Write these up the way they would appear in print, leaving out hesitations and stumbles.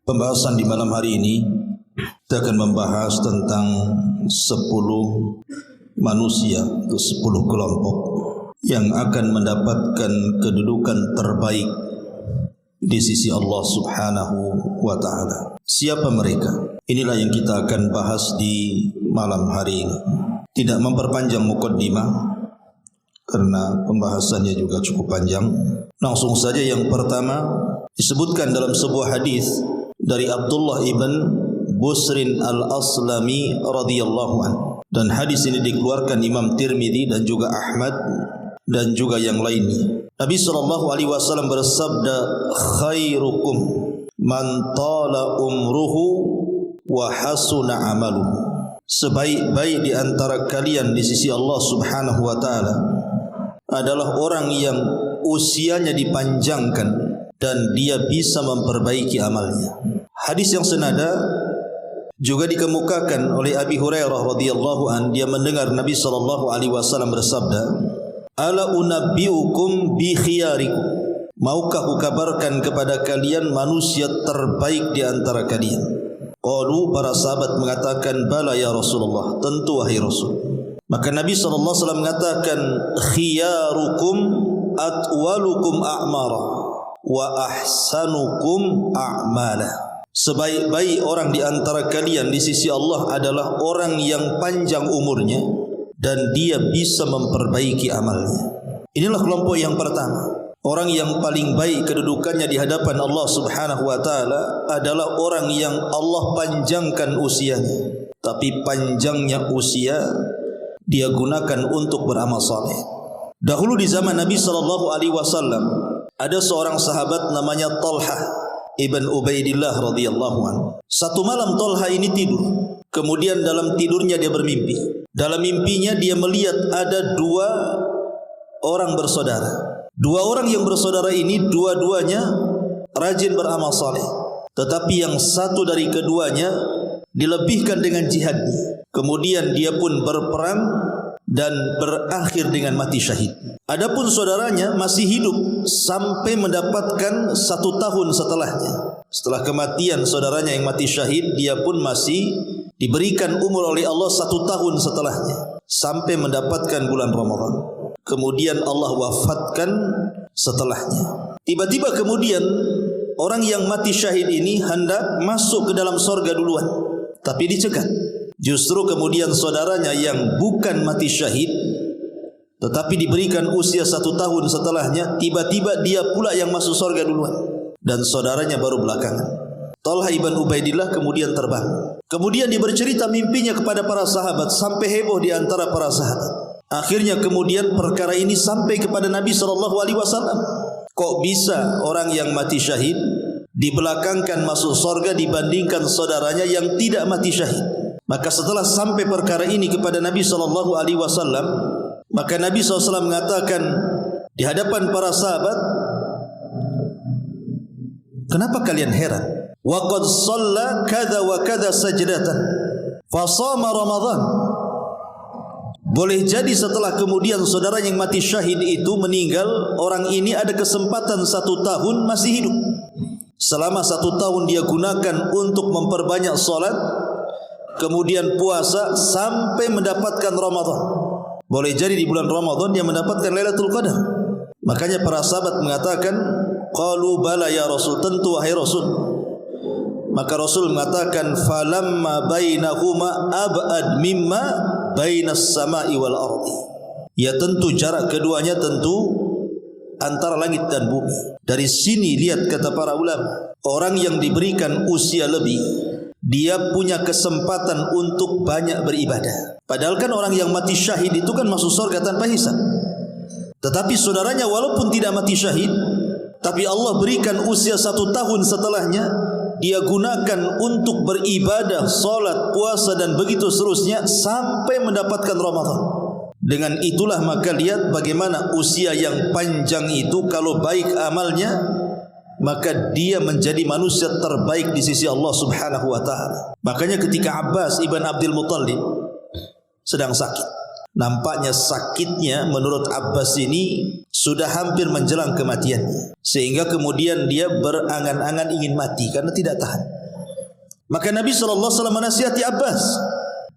Pembahasan di malam hari ini kita akan membahas tentang 10 manusia atau 10 kelompok yang akan mendapatkan kedudukan terbaik di sisi Allah Subhanahu wa ta'ala. Siapa mereka? Inilah yang kita akan bahas di malam hari ini. Tidak memperpanjang muqaddimah karena pembahasannya juga cukup panjang. Langsung saja yang pertama disebutkan dalam sebuah hadis dari Abdullah ibn Busrin al-Aslami radhiyallahu anhu, dan hadis ini dikeluarkan Imam Tirmidzi dan juga Ahmad dan juga yang lainnya. Nabi SAW bersabda, khairukum man tala umruhu wa hasuna amaluhu. Sebaik-baik di antara kalian di sisi Allah Subhanahu wa taala adalah orang yang usianya dipanjangkan dan dia bisa memperbaiki amalnya. Hadis yang senada juga dikemukakan oleh Abi Hurairah radhiyallahu an. Dia mendengar Nabi SAW bersabda, ala unabbiukum bi khiyarikum. Maukah kukabarkan kepada kalian manusia terbaik di antara kalian? Qalu, para sahabat mengatakan, bala ya Rasulullah, tentu wahai Rasul. Maka Nabi SAW mengatakan, khiyarukum atwalukum a'mara wa ahsanukum a'mala. Sebaik-baik orang di antara kalian di sisi Allah adalah orang yang panjang umurnya dan dia bisa memperbaiki amalnya. Inilah kelompok yang pertama. Orang yang paling baik kedudukannya di hadapan Allah Subhanahu wa taala adalah orang yang Allah panjangkan usianya. Tapi panjangnya usia dia gunakan untuk beramal saleh. Dahulu di zaman Nabi SAW ada seorang sahabat namanya Talha ibn Ubaidillah radhiyallahu anhu. Satu malam Talha ini tidur. Kemudian dalam tidurnya dia bermimpi. Dalam mimpinya dia melihat ada 2 orang bersaudara. 2 orang yang bersaudara ini dua-duanya rajin beramal saleh. Tetapi yang satu dari keduanya dilebihkan dengan jihadnya. Kemudian dia pun berperang dan berakhir dengan mati syahid. Adapun saudaranya masih hidup sampai mendapatkan 1 tahun setelahnya. Setelah kematian saudaranya yang mati syahid, dia pun masih diberikan umur oleh Allah 1 tahun setelahnya sampai mendapatkan bulan Ramadan. Kemudian Allah wafatkan setelahnya. Tiba-tiba kemudian orang yang mati syahid ini hendak masuk ke dalam sorga duluan, tapi dicegat. Justru kemudian saudaranya yang bukan mati syahid tetapi diberikan usia 1 tahun setelahnya, tiba-tiba dia pula yang masuk surga duluan dan saudaranya baru belakangan. Talha ibn Ubaidillah kemudian terbang. Kemudian dia bercerita mimpinya kepada para sahabat sampai heboh di antara para sahabat. Akhirnya kemudian perkara ini sampai kepada Nabi SAW. Kok bisa orang yang mati syahid dibelakangkan masuk surga dibandingkan saudaranya yang tidak mati syahid? Maka setelah sampai perkara ini kepada Nabi SAW, maka Nabi SAW mengatakan di hadapan para sahabat, kenapa kalian heran? Wa qad shalla kadza wa kadza sajdatan fa shama Ramadan. Boleh jadi setelah kemudian saudara yang mati syahid itu meninggal, orang ini ada kesempatan 1 tahun masih hidup. Selama 1 tahun dia gunakan untuk memperbanyak salat, kemudian puasa sampai mendapatkan Ramadan. Boleh jadi di bulan Ramadan dia mendapatkan Lailatul Qadar. Makanya para sahabat mengatakan, qalu bala ya Rasul, tentu wahai Rasul. Maka Rasul mengatakan, falamma bainahuma ab'ad mimma bainas sama'i wal ardi. Ya tentu jarak keduanya tentu antara langit dan bumi. Dari sini lihat kata para ulama, orang yang diberikan usia lebih, dia punya kesempatan untuk banyak beribadah. Padahal kan orang yang mati syahid itu kan masuk surga tanpa hisab. Tetapi saudaranya walaupun tidak mati syahid, tapi Allah berikan usia 1 tahun setelahnya, dia gunakan untuk beribadah, salat, puasa dan begitu seterusnya sampai mendapatkan Ramadan. Dengan itulah maka lihat bagaimana usia yang panjang itu kalau baik amalnya, maka dia menjadi manusia terbaik di sisi Allah Subhanahu wa taala. Makanya ketika Abbas ibn Abdul Muttalib sedang sakit, nampaknya sakitnya menurut Abbas ini sudah hampir menjelang kematiannya, sehingga kemudian dia berangan-angan ingin mati karena tidak tahan. Maka Nabi SAW menasihati Abbas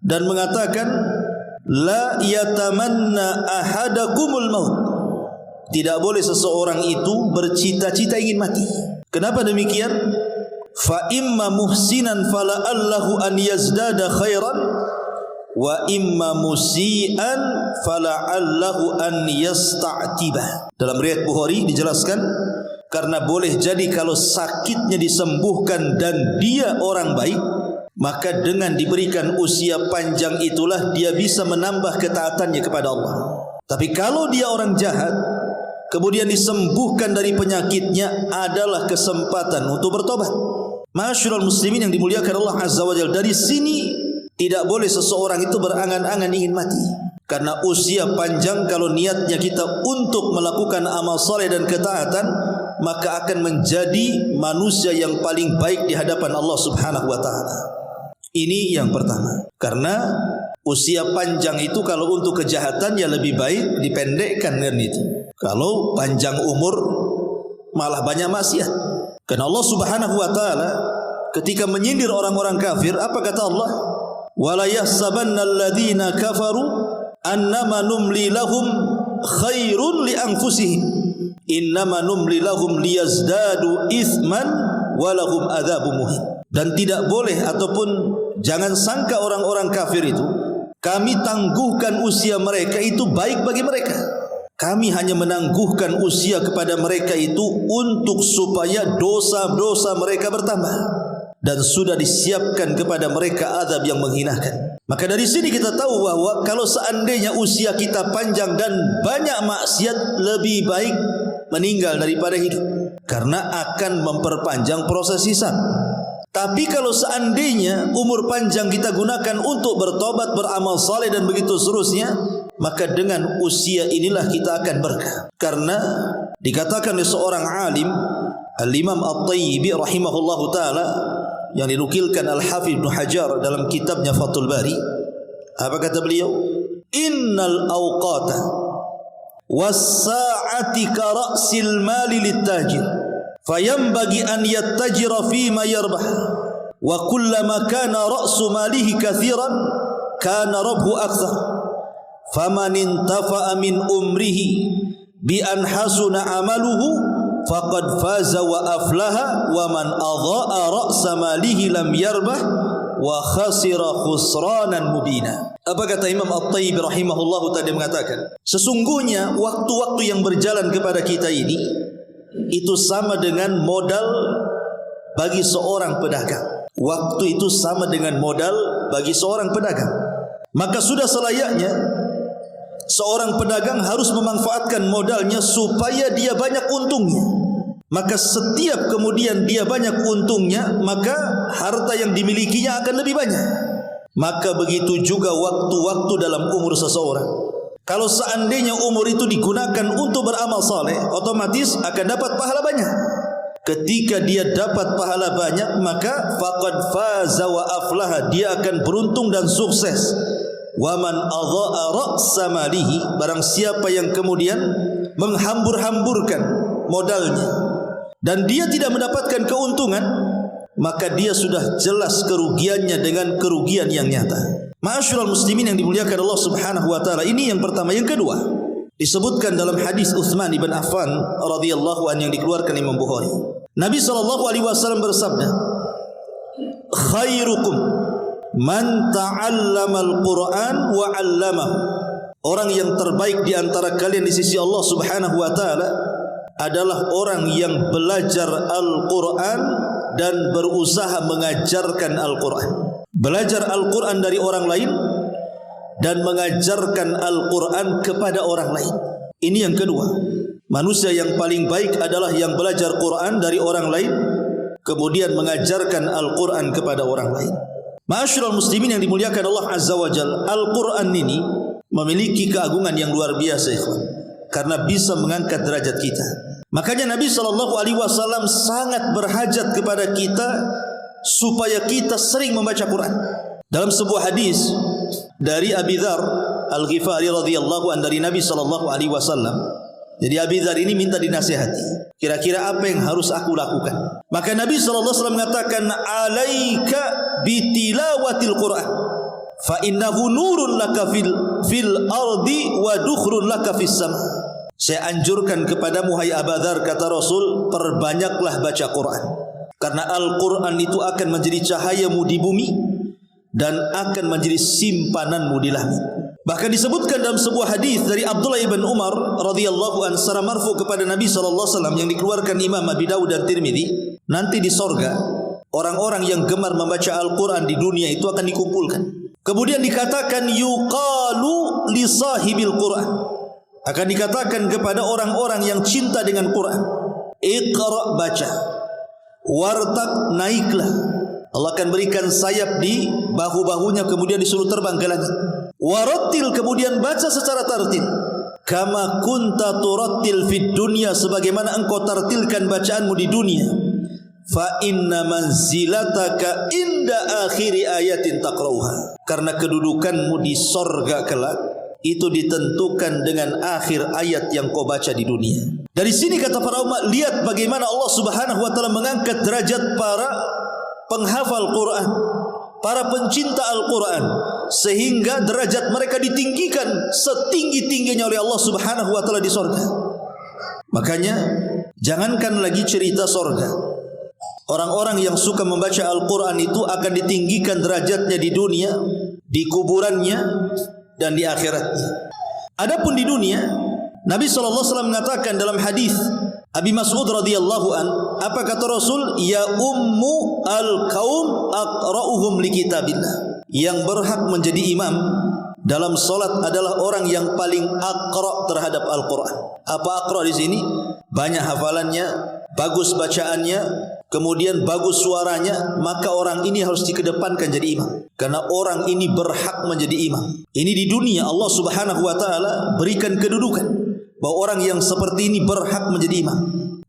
dan mengatakan, la yatamanna ahadakumul maut. Tidak boleh seseorang itu bercita-cita ingin mati. Kenapa demikian? Fa imma muhsinan fala allahu an yazdada khairan wa imma musian fala allahu an yasta'tiba. Dalam riwayat Bukhari dijelaskan, karena boleh jadi kalau sakitnya disembuhkan dan dia orang baik, maka dengan diberikan usia panjang itulah dia bisa menambah ketaatannya kepada Allah. Tapi kalau dia orang jahat, kemudian disembuhkan dari penyakitnya, adalah kesempatan untuk bertobat. Ma'asyiral muslimin yang dimuliakan Allah Azza wa Jalla, dari sini tidak boleh seseorang itu berangan-angan ingin mati. Karena usia panjang, kalau niatnya kita untuk melakukan amal saleh dan ketaatan, maka akan menjadi manusia yang paling baik di hadapan Allah Subhanahu wa taala. Ini yang pertama. Karena usia panjang itu kalau untuk kejahatan ya lebih baik dipendekkan kan itu. Kalau panjang umur malah banyak maksiat. Karena Allah Subhanahu wa taala ketika menyindir orang-orang kafir, apa kata Allah? Wala yahsabanna alladhina kafaru annama numli lahum khairun li anfusihim innama numli lahum liyazdadu ithman walahum adzabun muhin. Dan tidak boleh ataupun jangan sangka orang-orang kafir itu kami tangguhkan usia mereka itu baik bagi mereka. Kami hanya menangguhkan usia kepada mereka itu untuk supaya dosa-dosa mereka bertambah, dan sudah disiapkan kepada mereka azab yang menghinakan. Maka dari sini kita tahu bahwa kalau seandainya usia kita panjang dan banyak maksiat, lebih baik meninggal daripada hidup, karena akan memperpanjang proses hisab. Tapi kalau seandainya umur panjang kita gunakan untuk bertobat, beramal saleh dan begitu seterusnya, maka dengan usia inilah kita akan berkah. Karena dikatakan oleh seorang alim, Al-Imam At-Tayyibi rahimahullahu ta'ala, yang dinukilkan Al-Hafidh Ibn Hajar dalam kitabnya Fathul Bari, apa kata beliau? Innal awqata was-sa'ati ka ra'sil mali lit-tajir fayambagi an yattajira fima yarbah wa kullama kana ra'su malihi kathiran kana rabhu akthar faman intafa'a min umrihi bi an hasuna amaluhu faqad faza wa aflaha wa man adha'a ra'sa malihi lam yarbah wa khasira khusranan mubina. Apa kata Imam At-Tayyibi rahimahullahu ta'ala, mengatakan sesungguhnya waktu-waktu yang berjalan kepada kita ini itu sama dengan modal bagi seorang pedagang. Waktu itu sama dengan modal bagi seorang pedagang. Maka sudah selayaknya seorang pedagang harus memanfaatkan modalnya supaya dia banyak untungnya. Maka setiap kemudian dia banyak untungnya, maka harta yang dimilikinya akan lebih banyak. Maka begitu juga waktu-waktu dalam umur seseorang. Kalau seandainya umur itu digunakan untuk beramal saleh, otomatis akan dapat pahala banyak. Ketika dia dapat pahala banyak, maka faqad faza wa aflaha, dia akan beruntung dan sukses. Wa man adha'a ra'sa malihi, barang siapa yang kemudian menghambur-hamburkan modalnya dan dia tidak mendapatkan keuntungan, maka dia sudah jelas kerugiannya dengan kerugian yang nyata. Ma'asyiral muslimin yang dimuliakan Allah Subhanahu wa taala, ini yang pertama. Yang kedua, disebutkan dalam hadis Utsman bin Affan radhiyallahu anhu yang dikeluarkan Imam Bukhari. Nabi sallallahu alaihi wasallam bersabda, "Khairukum man ta'allama al-Qur'an wa 'allamahu." Orang yang terbaik di antara kalian di sisi Allah Subhanahu wa taala adalah orang yang belajar Al-Qur'an dan berusaha mengajarkan Al-Qur'an. Belajar Al-Quran dari orang lain dan mengajarkan Al-Quran kepada orang lain. Ini yang kedua. Manusia yang paling baik adalah yang belajar Quran dari orang lain, kemudian mengajarkan Al-Quran kepada orang lain. Ma'asyiral muslimin yang dimuliakan Allah Azza wa Jalla, Al-Quran ini memiliki keagungan yang luar biasa, ikhwan, karena bisa mengangkat derajat kita. Makanya Nabi SAW sangat berhajat kepada kita supaya kita sering membaca Quran. Dalam sebuah hadis dari Abi Dzar Al-Ghifari radhiyallahu an dari Nabi SAW. Jadi Abi Dzar ini minta dinasihati. Kira-kira apa yang harus aku lakukan? Maka Nabi SAW mengatakan, alaika bitilawatil Quran, fa innahu nurun laka fil ardi wa dukhrun laka fis sama. Saya anjurkan kepadamu hai Abu Dzar, kata Rasul, perbanyaklah baca Quran. Karena Al-Quran itu akan menjadi cahayamu di bumi dan akan menjadi simpananmu di langit. Bahkan disebutkan dalam sebuah hadis dari Abdullah ibn Umar radhiyallahu anhu secara marfu kepada Nabi SAW yang dikeluarkan Imam Abi Dawud dan Tirmidzi, nanti di sorga orang-orang yang gemar membaca Al-Quran di dunia itu akan dikumpulkan. Kemudian dikatakan yuqalu li sahibil Quran, akan dikatakan kepada orang-orang yang cinta dengan Quran, iqra, baca, wartaq, naiklah. Allah akan berikan sayap di bahu-bahunya, kemudian disuruh terbang ke langit. Warattil, kemudian baca secara tartil, kama kunta turattil fid dunya, sebagaimana engkau tartilkan bacaanmu di dunia. Fa inna manzilataka inda akhiri ayatin taqrauha, karena kedudukanmu di sorga kelak itu ditentukan dengan akhir ayat yang kau baca di dunia. Dari sini kata para ulama, lihat bagaimana Allah Subhanahu wa taala mengangkat derajat para penghafal Quran, para pencinta Al-Quran, sehingga derajat mereka ditinggikan setinggi-tingginya oleh Allah Subhanahu wa taala di sorga. Makanya jangankan lagi cerita sorga, orang-orang yang suka membaca Al-Quran itu akan ditinggikan derajatnya di dunia, di kuburannya, dan di akhiratnya. Adapun di dunia, Nabi SAW mengatakan dalam hadis Abi Mas'ud radhiyallahu an, apa kata Rasul? Ya ummu al-qaum aqra'uhum li kitabillah. Yang berhak menjadi imam dalam salat adalah orang yang paling aqra' terhadap Al-Quran. Apa aqra' di sini? Banyak hafalannya, bagus bacaannya, kemudian bagus suaranya, maka orang ini harus dikedepankan jadi imam. Karena orang ini berhak menjadi imam. Ini di dunia Allah Subhanahu wa taala berikan kedudukan bahwa orang yang seperti ini berhak menjadi imam.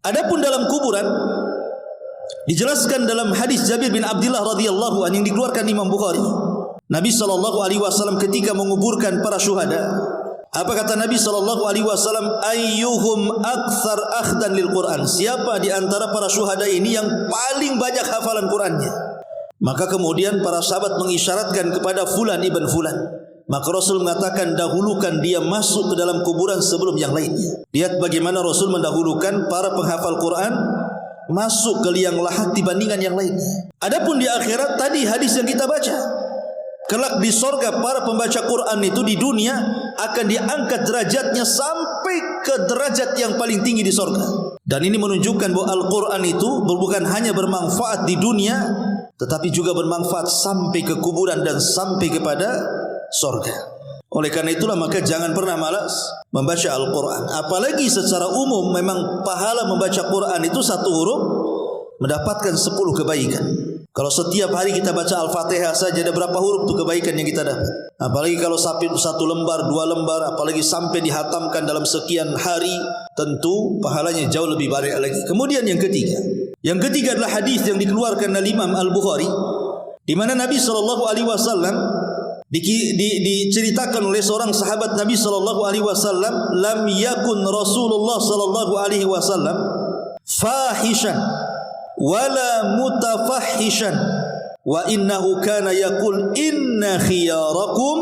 Adapun dalam kuburan, dijelaskan dalam hadis Jabir bin Abdullah radhiyallahu anhu yang dikeluarkan Imam Bukhari. Nabi SAW ketika menguburkan para syuhada, apa kata Nabi SAW? Ayyuhum aktsar akhdan lil Quran. Siapa di antara para syuhada ini yang paling banyak hafalan Qurannya? Maka kemudian para sahabat mengisyaratkan kepada Fulan ibn Fulan. Maka Rasul mengatakan, dahulukan dia masuk ke dalam kuburan sebelum yang lainnya. Lihat bagaimana Rasul mendahulukan para penghafal Quran masuk ke liang lahat dibandingkan yang lainnya. Adapun di akhirat, tadi hadis yang kita baca, kelak di sorga para pembaca Quran itu di dunia akan diangkat derajatnya sampai ke derajat yang paling tinggi di sorga. Dan ini menunjukkan bahwa Al-Quran itu bukan hanya bermanfaat di dunia, tetapi juga bermanfaat sampai ke kuburan dan sampai kepada sorga. Oleh karena itulah maka jangan pernah malas membaca Al-Quran. Apalagi secara umum memang pahala membaca Quran itu satu huruf mendapatkan 10 kebaikan. Kalau setiap hari kita baca Al-Fatihah saja, ada berapa huruf itu kebaikan yang kita dapat? Apalagi kalau sampai 1 lembar, 2 lembar, apalagi sampai dihatamkan dalam sekian hari, tentu pahalanya jauh lebih banyak lagi. Kemudian yang ketiga adalah hadis yang dikeluarkan oleh Imam Al-Bukhari, di mana Nabi SAW diceritakan oleh seorang sahabat Nabi SAW, lam yakun Rasulullah SAW fahishan wala mutafahishan wa innahu kana yaqul inna khiyarakum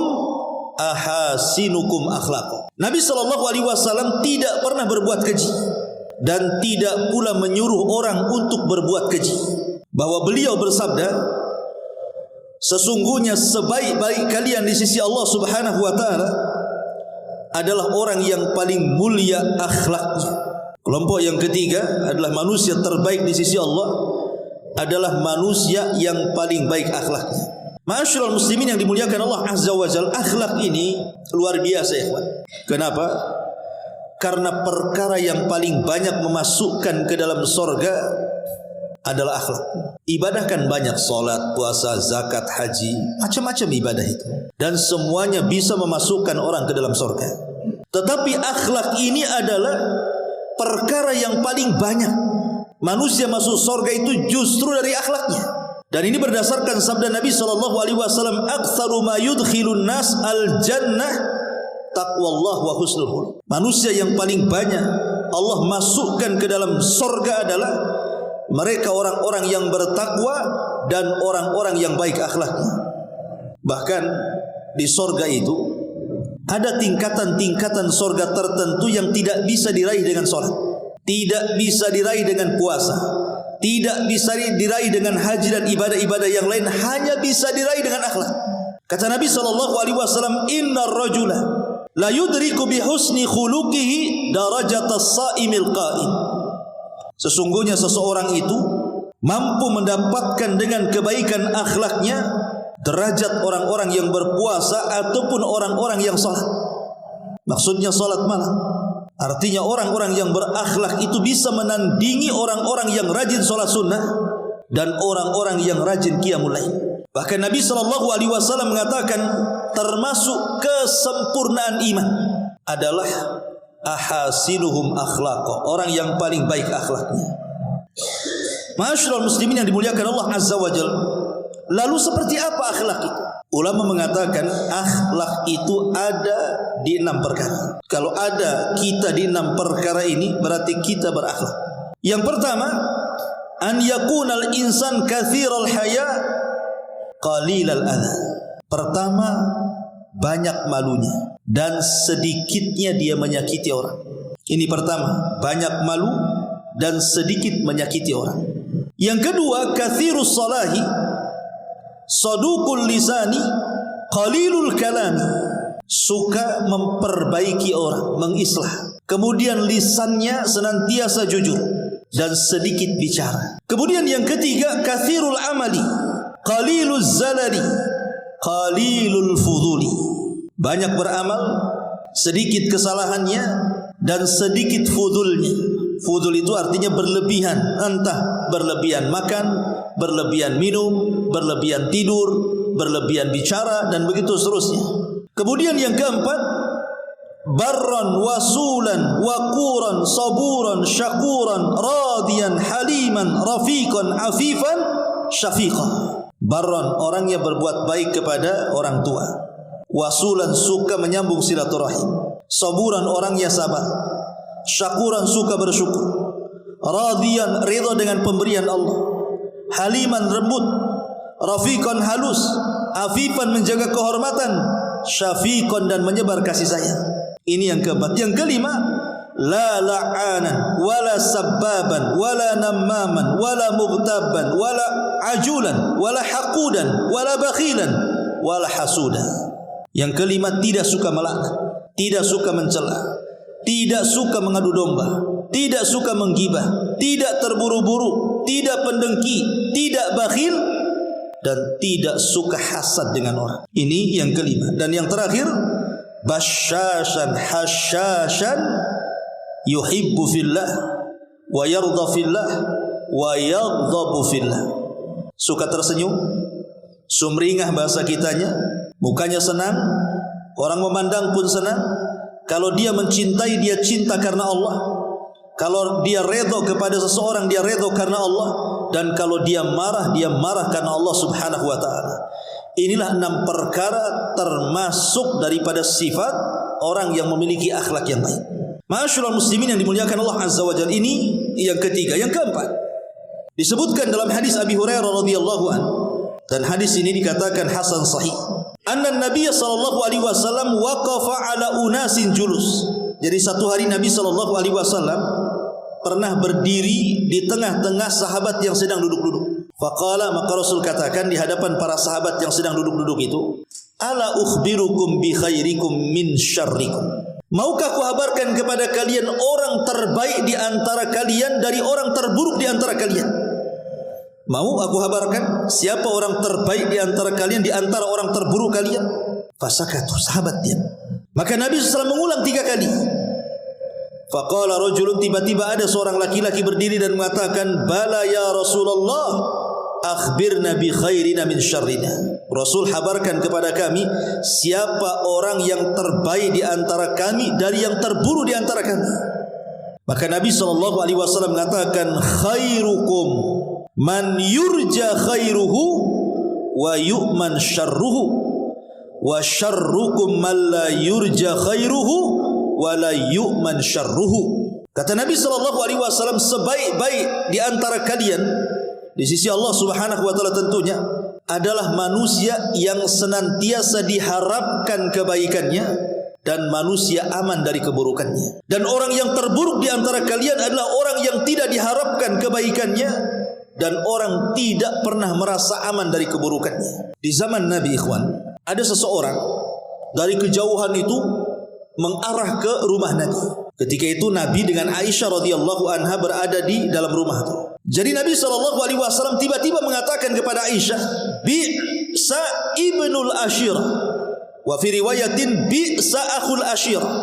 ahasinukum akhlaqan. Nabi SAW tidak pernah berbuat keji dan tidak pula menyuruh orang untuk berbuat keji. Bahwa beliau bersabda, sesungguhnya sebaik-baik kalian di sisi Allah Subhanahu wa taala adalah orang yang paling mulia akhlaknya. Kelompok yang ketiga adalah manusia terbaik di sisi Allah adalah manusia yang paling baik akhlaknya. Ma'asyiral muslimin yang dimuliakan Allah Azza wa Jalla, akhlak ini luar biasa ya. Kenapa? Karena perkara yang paling banyak memasukkan ke dalam sorga adalah akhlak. Ibadah kan banyak, salat, puasa, zakat, haji, macam-macam ibadah itu, dan semuanya bisa memasukkan orang ke dalam surga. Tetapi akhlak ini adalah perkara yang paling banyak manusia masuk surga itu justru dari akhlaknya. Dan ini berdasarkan sabda Nabi SAW, "Aktsaru ma yudkhilun nas al-jannah taqwallah wa husnul khuluq." Manusia yang paling banyak Allah masukkan ke dalam surga adalah mereka orang-orang yang bertakwa dan orang-orang yang baik akhlaknya. Bahkan di surga itu ada tingkatan-tingkatan surga tertentu yang tidak bisa diraih dengan salat, tidak bisa diraih dengan puasa, tidak bisa diraih dengan haji dan ibadah-ibadah yang lain, hanya bisa diraih dengan akhlak. Kata Nabi SAW, "Innar rajula la yudriku bi husni khuluqihi darajatas saimil qa'im." Sesungguhnya seseorang itu mampu mendapatkan dengan kebaikan akhlaknya derajat orang-orang yang berpuasa ataupun orang-orang yang salat. Maksudnya salat malam. Artinya orang-orang yang berakhlak itu bisa menandingi orang-orang yang rajin salat sunnah dan orang-orang yang rajin qiyamul lail. Bahkan Nabi SAW mengatakan termasuk kesempurnaan iman adalah ahasinuhum akhlaqa, orang yang paling baik akhlaknya. Ma'asyiral muslimin yang dimuliakan Allah Azza wa Jalla, lalu seperti apa akhlak itu? Ulama mengatakan akhlak itu ada di 6 perkara. Kalau ada kita di 6 perkara ini, berarti kita berakhlak. Yang pertama, an yakunal insan katsiral haya qalilal adha. Pertama, banyak malunya dan sedikitnya dia menyakiti orang. Ini pertama, banyak malu dan sedikit menyakiti orang. Yang kedua, katsirus salahi saduqul lisani qalilul kalami. Suka memperbaiki orang, mengislah. Kemudian lisannya senantiasa jujur dan sedikit bicara. Kemudian yang ketiga, katsirul amali qaliluz zalali qalilul fuduli. Banyak beramal, sedikit kesalahannya dan sedikit fudulnya. Fudul itu artinya berlebihan, entah berlebihan makan, berlebihan minum, berlebihan tidur, berlebihan bicara, dan begitu seterusnya. Kemudian yang keempat, barran wasulan waquran saburan syakuran radiyan haliman rafiqan afifan syafiqan. Barran, orangnya berbuat baik kepada orang tua. Wasulan, suka menyambung silaturahim. Saburan, orangnya sabar. Syakuran, suka bersyukur. Radiyan, ridha dengan pemberian Allah. Haliman, lembut. Rafiqan, halus. Afifan, menjaga kehormatan. Syafiqan, dan menyebar kasih sayang. Ini yang keempat. Yang kelima, la la'anan wala sabbaban wala nammaman wala mughtabban wala ajulan wala haqudan wala bakhilan wala hasuda. Yang kelima, tidak suka melaknat, tidak suka mencela, tidak suka mengadu domba, tidak suka menggibah, tidak terburu-buru, tidak pendengki, tidak bakhil, dan tidak suka hasad dengan orang. Ini yang kelima. Dan yang terakhir, basyashan hasyashan yuhibbu fillah wa yarda fillah wa yaghdabu fillah. Suka tersenyum, sumringah bahasa kitanya, mukanya senang, orang memandang pun senang. Kalau dia mencintai, dia cinta karena Allah. Kalau dia redha kepada seseorang, dia redha karena Allah. Dan kalau dia marah karena Allah Subhanahu wa ta'ala. Inilah 6 perkara termasuk daripada sifat orang yang memiliki akhlak yang baik. Ma'asyiral muslimin yang dimuliakan Allah Azza wa Jalla, ini yang ketiga. Yang keempat, disebutkan dalam hadis Abi Hurairah radhiyallahu anhu, dan hadis ini dikatakan hasan sahih. Anna Nabi sallallahu alaihi wasallam waqafa ala unasin julus. Jadi satu hari Nabi sallallahu alaihi wasallam pernah berdiri di tengah-tengah sahabat yang sedang duduk-duduk. Faqala, maka Rasul katakan di hadapan para sahabat yang sedang duduk-duduk itu, ala ukhbirukum bi khairikum min syarrikum. Maukah aku kabarkan kepada kalian orang terbaik di antara kalian dari orang terburuk di antara kalian? Mau aku kabarkan siapa orang terbaik di antara kalian di antara orang terburuk kalian? Fasakatu, sahabat diam. Maka Nabi SAW mengulang 3 kali. Faqala rajulun, tiba-tiba ada seorang laki-laki berdiri dan mengatakan, bala ya Rasulullah, akhbirna bi khairina min syarrina. Rasul, habarkan kepada kami siapa orang yang terbaik di antara kami dari yang terburuk di antara kami. Maka Nabi SAW mengatakan, khairukum man yurja khairuhu wa yu'man syarruhu wa syarrukum man la yurja khairuhu wa la yu'man syarruhu. Kata Nabi SAW, sebaik-baik di antara kalian di sisi Allah Subhanahu wa taala tentunya adalah manusia yang senantiasa diharapkan kebaikannya dan manusia aman dari keburukannya. Dan orang yang terburuk di antara kalian adalah orang yang tidak diharapkan kebaikannya dan orang tidak pernah merasa aman dari keburukannya. Di zaman Nabi, ikhwan, ada seseorang dari kejauhan itu mengarah ke rumah Nabi. Ketika itu Nabi dengan Aisyah radhiyallahu anha berada di dalam rumah itu. Jadi Nabi SAW tiba-tiba mengatakan kepada Aisyah, bi'sa ibnul ashirah, wa fi riwayatin bi'sa akhul ashirah.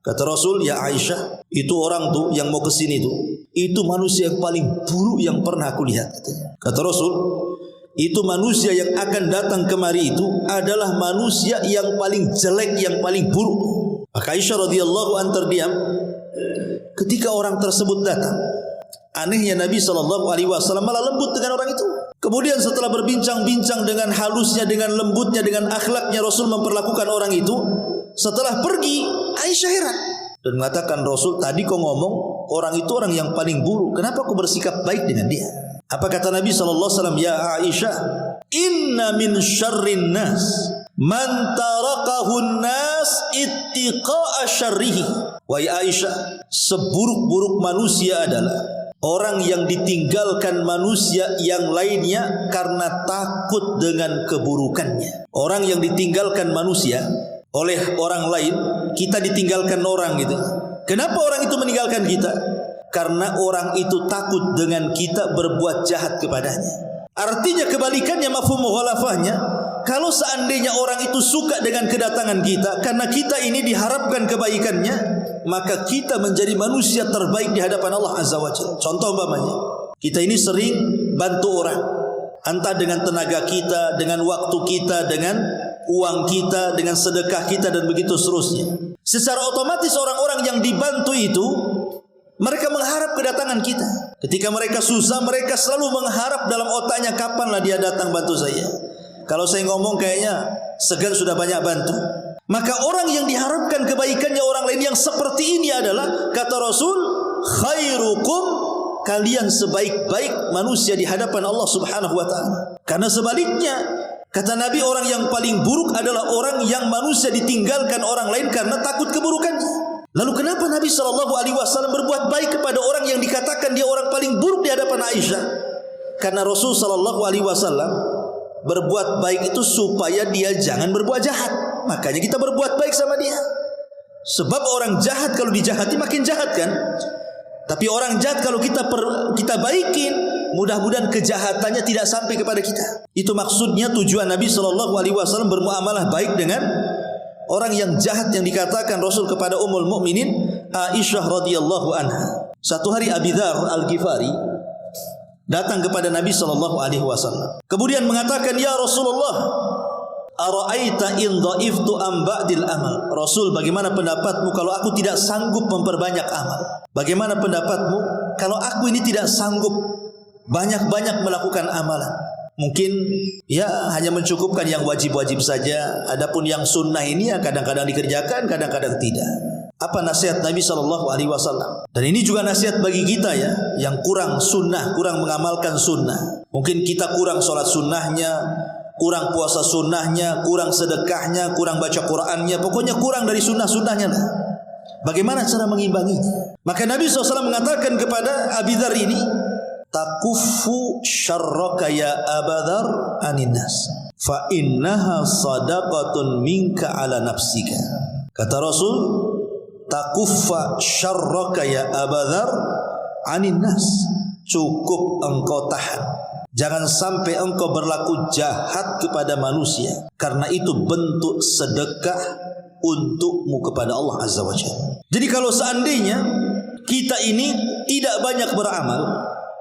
Kata Rasul, ya Aisyah, itu orang tuh yang mau ke sini tuh, itu manusia yang paling buruk yang pernah aku lihat. Kata Rasul, itu manusia yang akan datang kemari itu adalah manusia yang paling jelek, yang paling buruk. Maka Aisyah radhiyallahu anha terdiam ketika orang tersebut datang. Anehnya Nabi SAW malah lembut dengan orang itu. Kemudian setelah berbincang-bincang dengan halusnya, dengan lembutnya, dengan akhlaknya Rasul memperlakukan orang itu. Setelah pergi, Aisyah heran dan mengatakan, Rasul, tadi kau ngomong orang itu orang yang paling buruk, kenapa kau bersikap baik dengan dia? Apa kata Nabi SAW? Ya Aisyah, inna min syarrin nas man tarakahun nas ittiqa'a syarrihi. Wahai Aisyah, seburuk-buruk manusia adalah orang yang ditinggalkan manusia yang lainnya karena takut dengan keburukannya. Orang yang ditinggalkan manusia oleh orang lain, kita ditinggalkan orang gitu. Kenapa orang itu meninggalkan kita? Karena orang itu takut dengan kita berbuat jahat kepadanya. Artinya kebalikannya, mafhum mukhalafahnya, kalau seandainya orang itu suka dengan kedatangan kita karena kita ini diharapkan kebaikannya, maka kita menjadi manusia terbaik di hadapan Allah Azza wa Jalla. Contoh umpamanya, kita ini sering bantu orang, entah dengan tenaga kita, dengan waktu kita, dengan uang kita, dengan sedekah kita, dan begitu seterusnya. Secara otomatis orang-orang yang dibantu itu mereka mengharap kedatangan kita. Ketika mereka susah, mereka selalu mengharap dalam otaknya, kapanlah dia datang bantu saya. Kalau saya ngomong kayaknya segan sudah banyak bantu. Maka orang yang diharapkan kebaikannya orang lain yang seperti ini adalah, kata Rasul, khairukum, kalian sebaik-baik manusia di hadapan Allah Subhanahu wa taala. Karena sebaliknya, kata Nabi, orang yang paling buruk adalah orang yang manusia ditinggalkan orang lain karena takut keburukannya. Lalu kenapa Nabi SAW berbuat baik kepada orang yang dikatakan dia orang paling buruk di hadapan Aisyah? Karena Rasul SAW berbuat baik itu supaya dia jangan berbuat jahat. Makanya kita berbuat baik sama dia. Sebab orang jahat kalau dijahati makin jahat kan. Tapi orang jahat kalau kita baikin, mudah-mudahan kejahatannya tidak sampai kepada kita. Itu maksudnya tujuan Nabi SAW bermuamalah baik dengan orang yang jahat yang dikatakan Rasul kepada Ummul Mukminin Aisyah radhiyallahu anha. Satu hari Abi Dzar Al-Ghifari datang kepada Nabi SAW. Kemudian mengatakan, ya Rasulullah, ara'aita in dha'iftu am ba'dil amal. Rasul, bagaimana pendapatmu kalau aku tidak sanggup memperbanyak amal? Bagaimana pendapatmu kalau aku ini tidak sanggup banyak-banyak melakukan amalan? Mungkin ya hanya mencukupkan yang wajib-wajib saja. Adapun yang sunnah ini ya kadang-kadang dikerjakan, kadang-kadang tidak. Apa nasihat Nabi SAW? Dan ini juga nasihat bagi kita ya, yang kurang sunnah, kurang mengamalkan sunnah. Mungkin kita kurang sholat sunnahnya, kurang puasa sunnahnya, kurang sedekahnya, kurang baca Qur'annya, pokoknya kurang dari sunnah-sunnahnya lah. Bagaimana cara mengimbanginya? Maka Nabi SAW mengatakan kepada Abi Dzar ini, takuffu syarraka ya Abadzar anin nas, fa innaha sadaqatun minka ala nafsika. Kata Rasul, takuffa syarraka ya Abadzar anin nas, cukup engkau tahan, jangan sampai engkau berlaku jahat kepada manusia, karena itu bentuk sedekah untukmu kepada Allah Azza wa Jalla. Jadi kalau seandainya kita ini tidak banyak beramal,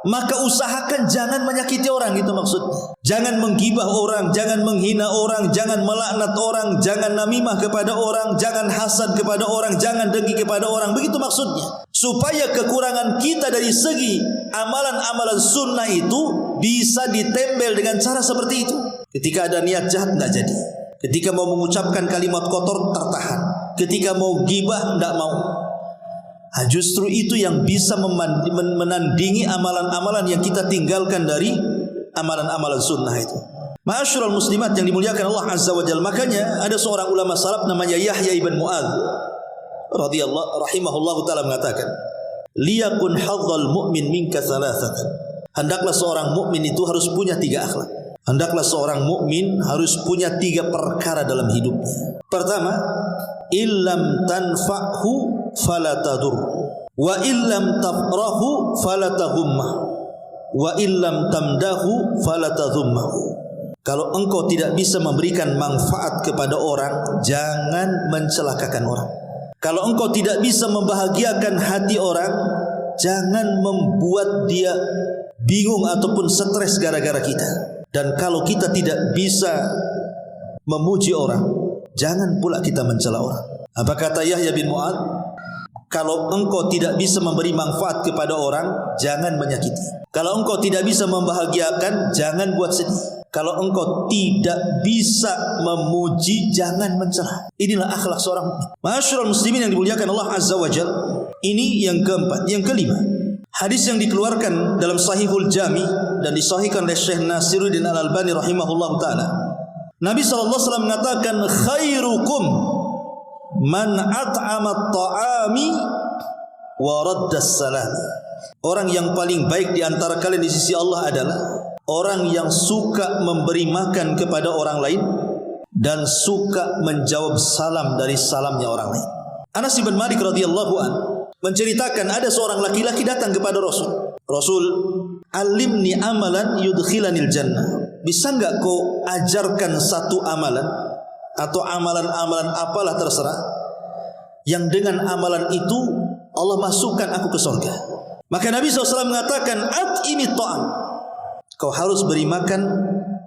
maka usahakan jangan menyakiti orang, itu maksudnya. Jangan menggibah orang, jangan menghina orang, jangan melaknat orang, jangan namimah kepada orang, jangan hasad kepada orang, jangan dengki kepada orang. Begitu maksudnya. supaya kekurangan kita dari segi amalan-amalan sunnah itu bisa ditempel dengan cara seperti itu. Ketika ada niat jahat tidak jadi, ketika mau mengucapkan kalimat kotor tertahan, ketika mau ghibah tidak mau. Justru itu yang bisa menandingi amalan-amalan yang kita tinggalkan dari amalan-amalan sunnah itu. Ma'asyiral muslimat yang dimuliakan Allah Azza wa Jalla, makanya ada seorang ulama salaf namanya Yahya ibn Mu'adz rahimahullahu ta'ala mengatakan, liyakun hadzal mu'min minka thalathatan. Hendaklah seorang mukmin itu harus punya 3 akhlak. Hendaklah seorang mukmin harus punya 3 perkara dalam hidupnya. Pertama, illam tanfa'hu fala tadur, wa illam tafrahu fala taghumma, wa illam tamdahu fala tadhummahu. Kalau engkau tidak bisa memberikan manfaat kepada orang, jangan mencelakakan orang. Kalau engkau tidak bisa membahagiakan hati orang, jangan membuat dia bingung ataupun stres gara-gara kita. Dan kalau kita tidak bisa memuji orang, jangan pula kita mencela orang. Apa kata Yahya bin Mu'adz? Kalau engkau tidak bisa memberi manfaat kepada orang, jangan menyakiti. Kalau engkau tidak bisa membahagiakan, jangan buat sedih. Kalau engkau tidak bisa memuji, jangan mencela. Inilah akhlak seorang mukmin. Ma'asyiral muslimin yang dimuliakan Allah Azza wa Jalla. Ini yang keempat. Yang kelima, hadis yang dikeluarkan dalam Sahihul Jami dan disahihkan oleh Syekh Nasiruddin Al-Albani rahimahullahu taala. Nabi sallallahu alaihi wasallam mengatakan, khairukum man at'ama at-ta'ami wa radda as-salam. Orang yang paling baik di antara kalian di sisi Allah adalah orang yang suka memberi makan kepada orang lain dan suka menjawab salam dari salamnya orang lain. Anas bin Malik radhiyallahu an menceritakan ada seorang laki-laki datang kepada Rasul. Rasul, alimni amalan yudkhilanil jannah. Bisa enggak kau ajarkan satu amalan atau amalan-amalan apalah terserah yang dengan amalan itu Allah masukkan aku ke surga. Maka Nabi SAW mengatakan, at'imi ta'am. Kau harus beri makan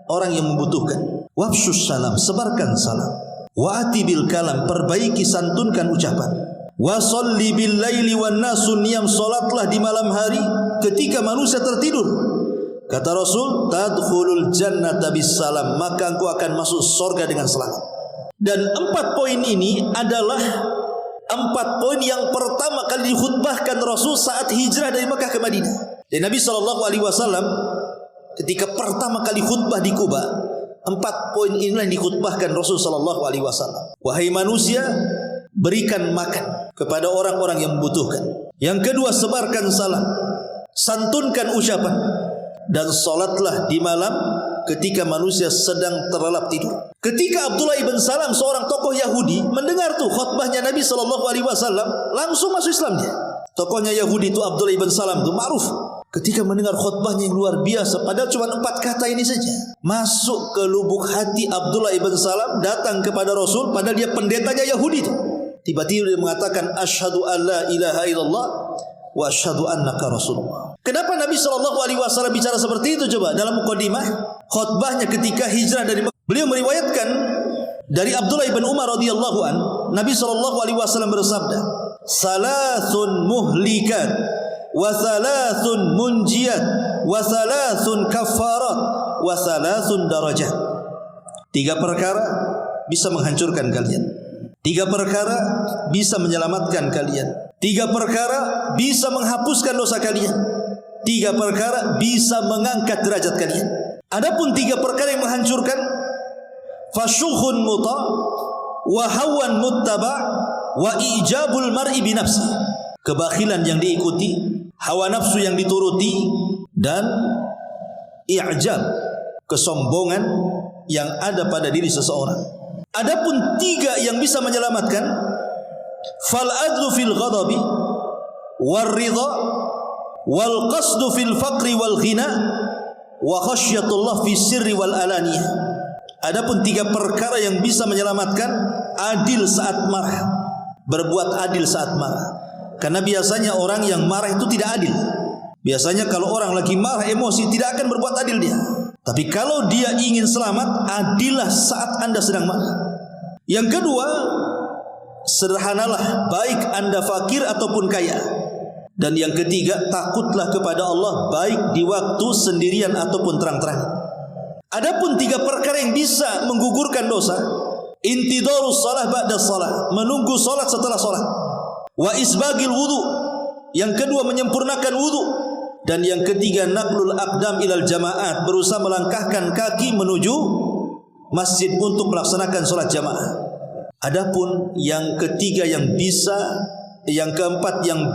orang yang membutuhkan. Wafshus salam, sebarkan salam. Wa'ati bil kalam, perbaiki santunkan ucapan. Wa sholli bil laili wan nasu niyam, salatlah di malam hari ketika manusia tertidur. Kata Rasul, tadkhulul jannata bis salam, maka engkau akan masuk surga dengan selamat. Dan 4 poin ini adalah 4 poin yang pertama kali dikhutbahkan Rasul saat hijrah dari Mekah ke Madinah. Dan Nabi SAW ketika pertama kali khutbah di Kuba, 4 poin inilah yang dikhutbahkan Rasul SAW. Wahai manusia, berikan makan kepada orang-orang yang membutuhkan. Yang kedua, sebarkan salam, santunkan ucapan, dan salatlah di malam ketika manusia sedang terlelap tidur. Ketika Abdullah ibn Salam, seorang tokoh Yahudi, mendengar tuh khutbahnya Nabi SAW, langsung masuk Islam dia. Tokohnya Yahudi itu Abdullah ibn Salam itu ma'ruf. Ketika mendengar khutbahnya yang luar biasa, padahal cuma 4 kata ini saja, masuk ke lubuk hati Abdullah ibn Salam, datang kepada Rasul, padahal dia pendetanya Yahudi itu. Tiba-tiba dia mengatakan, asyhadu an la ilaha illallah wa asyhadu annaka rasulullah. Kenapa Nabi SAW bicara seperti itu? Coba dalam mukadimah khutbahnya ketika hijrah dari Mekah, beliau meriwayatkan dari Abdullah ibn Umar radhiyallahu an, Nabi SAW bersabda, salasun muhlikat wa salasun munjiyat wa salasun kafarat wa salasun darajat. 3 perkara bisa menghancurkan kalian, 3 perkara bisa menyelamatkan kalian, 3 perkara bisa menghapuskan dosa kalian, 3 perkara bisa mengangkat derajat kalian. Adapun 3 perkara yang menghancurkan, fasyukhun muta wa hawan muttaba wa ijabul mar'i binafsi. Kebakhilan yang diikuti, hawa nafsu yang dituruti, dan i'jab, kesombongan yang ada pada diri seseorang. Adapun 3 yang bisa menyelamatkan, fal adlu fil ghadabi war ridha wal qasdu fil faqri wal ghina wa khasyatullah fi sirri wal alaniyah. Adapun 3 perkara yang bisa menyelamatkan, adil saat marah, berbuat adil saat marah. Karena biasanya orang yang marah itu tidak adil. Biasanya kalau orang lagi marah, emosi, tidak akan berbuat adil dia. Tapi kalau dia ingin selamat, adillah saat Anda sedang marah. Yang kedua, sederhanalah, baik Anda fakir ataupun kaya. Dan yang ketiga, takutlah kepada Allah baik di waktu sendirian ataupun terang-terang. Adapun 3 perkara yang bisa menggugurkan dosa: intidharus salah ba'da salah, menunggu salat setelah salat; wa isbagil wudu, yang kedua menyempurnakan wudu; dan yang ketiga naqlul aqdam ilal jamaat, berusaha melangkahkan kaki menuju masjid untuk melaksanakan salat jamaah. Adapun yang ketiga yang keempat 3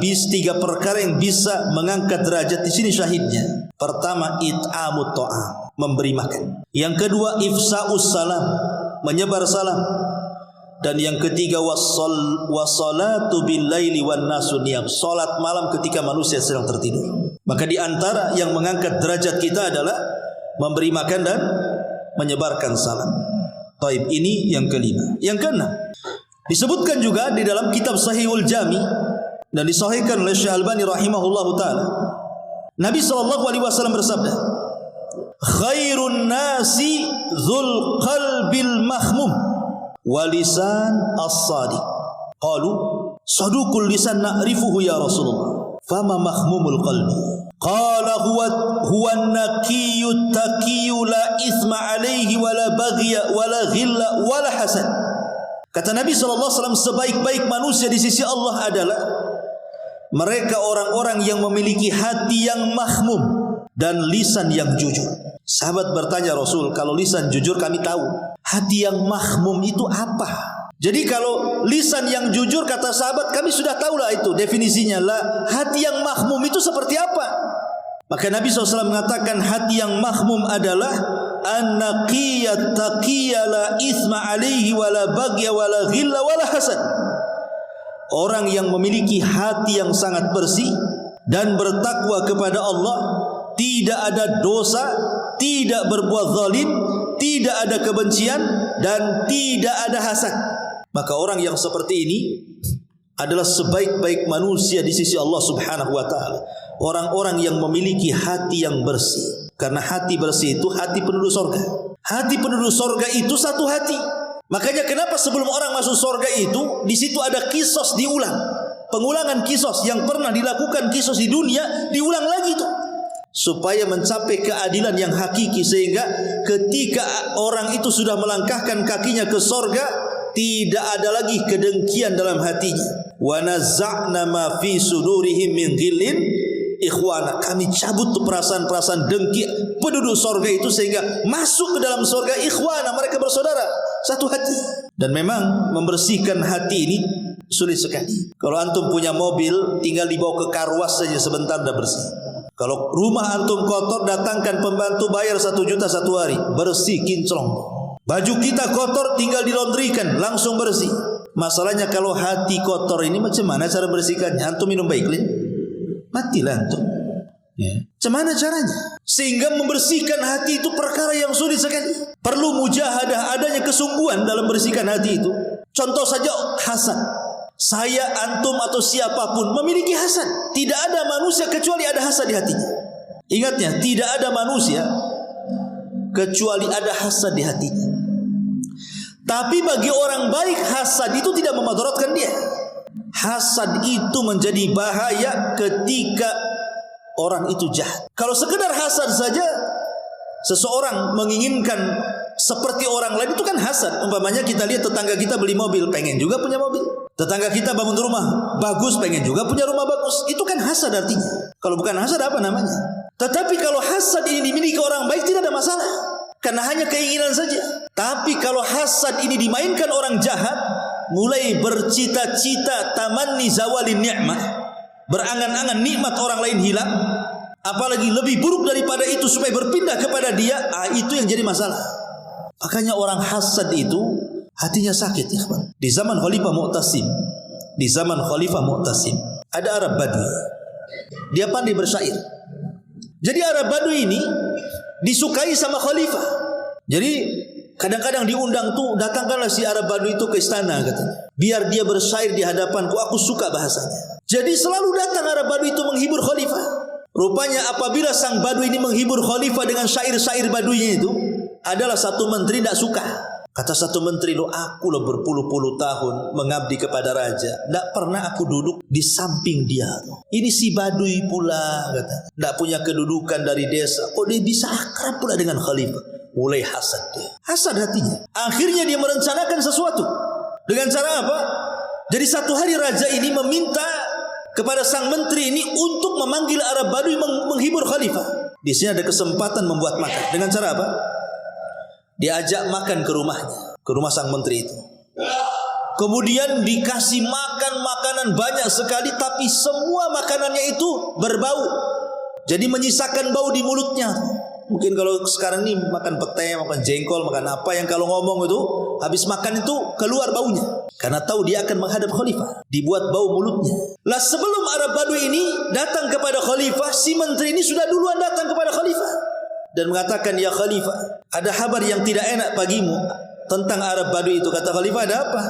perkara yang bisa mengangkat derajat, di sini syahidnya. Pertama, it'amut ta'am, memberi makan. Yang kedua, ifsa'us salam, menyebar salam. Dan yang ketiga, wassalatu bil laili wan nasu niyam, salat malam ketika manusia sedang tertidur. Maka di antara yang mengangkat derajat kita adalah memberi makan dan menyebarkan salam. Taib, ini yang kelima. Yang keenam, disebutkan juga di dalam kitab Sahihul Jami dan disahihkan oleh Syekh Albani rahimahullahu taala, Nabi SAW bersabda, khairun nasi dzul qalbil mahmum wa lisan as-sadiq. Qalu saduqul lisan na'rifuhu ya Rasulullah, fama mahmumul qalbi? Qala huwa an-naqiyyu taqiyyu la ithma alaihi wala baghya wala ghilla wala hasad. Kata Nabi SAW, sebaik-baik manusia di sisi Allah adalah mereka orang-orang yang memiliki hati yang mahmum dan lisan yang jujur. Sahabat bertanya, Rasul, kalau lisan jujur kami tahu, hati yang mahmum itu apa? Jadi kalau lisan yang jujur, kata sahabat, kami sudah tahulah itu definisinya. Lah, hati yang mahmum itu seperti apa? Maka Nabi SAW mengatakan hati yang mahmum adalah an-naqiyat taqiyya la ithma alaihi wala baghya wala ghilla wala hasad. Orang yang memiliki hati yang sangat bersih dan bertakwa kepada Allah, tidak ada dosa, tidak berbuat zalim, tidak ada kebencian, dan tidak ada hasad. Maka orang yang seperti ini adalah sebaik-baik manusia di sisi Allah Subhanahu wa taala. Orang-orang yang memiliki hati yang bersih. Karena hati bersih itu hati penduduk sorga. Hati penduduk sorga itu satu hati. Makanya kenapa sebelum orang masuk sorga itu, di situ ada kisos diulang. Pengulangan kisos yang pernah dilakukan kisos di dunia, diulang lagi itu. Supaya mencapai keadilan yang hakiki. Sehingga ketika orang itu sudah melangkahkan kakinya ke sorga, tidak ada lagi kedengkian dalam hatinya. Wa nazza'na ma fi sudurihim min ghillin ikhwana, kami cabut tuh perasaan-perasaan dengki penduduk sorga itu, sehingga masuk ke dalam sorga ikhwana, mereka bersaudara, satu hati. Dan memang membersihkan hati ini sulit sekali. Kalau antum punya mobil, tinggal dibawa ke karwas saja sebentar dah bersih. Kalau rumah antum kotor, datangkan pembantu, bayar 1 juta 1 hari, bersih kinclong. Baju kita kotor, tinggal dilondrikan, langsung bersih. Masalahnya kalau hati kotor ini, macam mana cara bersihkannya? Antum minum Baiklin, matilah antum. Macam mana caranya? Sehingga membersihkan hati itu perkara yang sulit sekali. Perlu mujahadah, adanya kesungguhan dalam bersihkan hati itu. Contoh saja hasad. Saya, antum atau siapapun memiliki hasad. Tidak ada manusia kecuali ada hasad di hatinya. Ingatnya, tidak ada manusia kecuali ada hasad di hatinya. Tapi bagi orang baik, hasad itu tidak memadaratkan dia. Hasad itu menjadi bahaya ketika orang itu jahat. Kalau sekedar hasad saja, seseorang menginginkan seperti orang lain, itu kan hasad. Umpamanya kita lihat tetangga kita beli mobil, pengen juga punya mobil. Tetangga kita bangun rumah bagus, pengen juga punya rumah bagus. Itu kan hasad artinya. Kalau bukan hasad apa namanya? Tetapi kalau hasad ini dimiliki orang baik, tidak ada masalah, karena hanya keinginan saja. Tapi kalau hasad ini dimainkan orang jahat, mulai bercita-cita tamanni zawalin ni'mah, berangan-angan nikmat orang lain hilang, apalagi lebih buruk daripada itu supaya berpindah kepada dia, itu yang jadi masalah. Makanya orang hasad itu hatinya sakit, ya kawan. Di zaman Khalifah Mu'tasim, ada Arab Badui. Dia pandai bersyair. Jadi Arab Badui ini disukai sama Khalifah. Jadi kadang-kadang diundang tuh, datangkanlah si Arab Badui itu ke istana, katanya, biar dia bersyair di hadapanku, aku suka bahasanya. Jadi selalu datang Arab Badui itu menghibur Khalifah. Rupanya apabila sang Badui ini menghibur Khalifah dengan syair-syair Baduinya itu, adalah satu menteri tidak suka. Kata satu menteri, lo aku lo berpuluh-puluh tahun mengabdi kepada raja, tidak pernah aku duduk di samping dia. Ini si Baduy pula, kata, tidak punya kedudukan dari desa, kok dia bisa akrab pula dengan khalifah. Mulai hasad dia, hasad hatinya. Akhirnya dia merencanakan sesuatu. Dengan cara apa? Jadi satu hari raja ini meminta kepada sang menteri ini untuk memanggil Arab Baduy menghibur khalifah. Di sini ada kesempatan membuat makan. Dengan cara apa? Diajak makan ke rumahnya, ke rumah sang menteri itu. Kemudian dikasih makan makanan banyak sekali, tapi semua makanannya itu berbau. Jadi menyisakan bau di mulutnya. Mungkin kalau sekarang ini makan pete, makan jengkol, makan apa yang kalau ngomong itu habis makan itu keluar baunya. Karena tahu dia akan menghadap khalifah, dibuat bau mulutnya. Lah sebelum Arab Baduy ini datang kepada khalifah, si menteri ini sudah duluan datang kepada khalifah dan mengatakan, ya khalifah, ada kabar yang tidak enak bagimu tentang Arab Baduy itu. Kata khalifah, ada apa?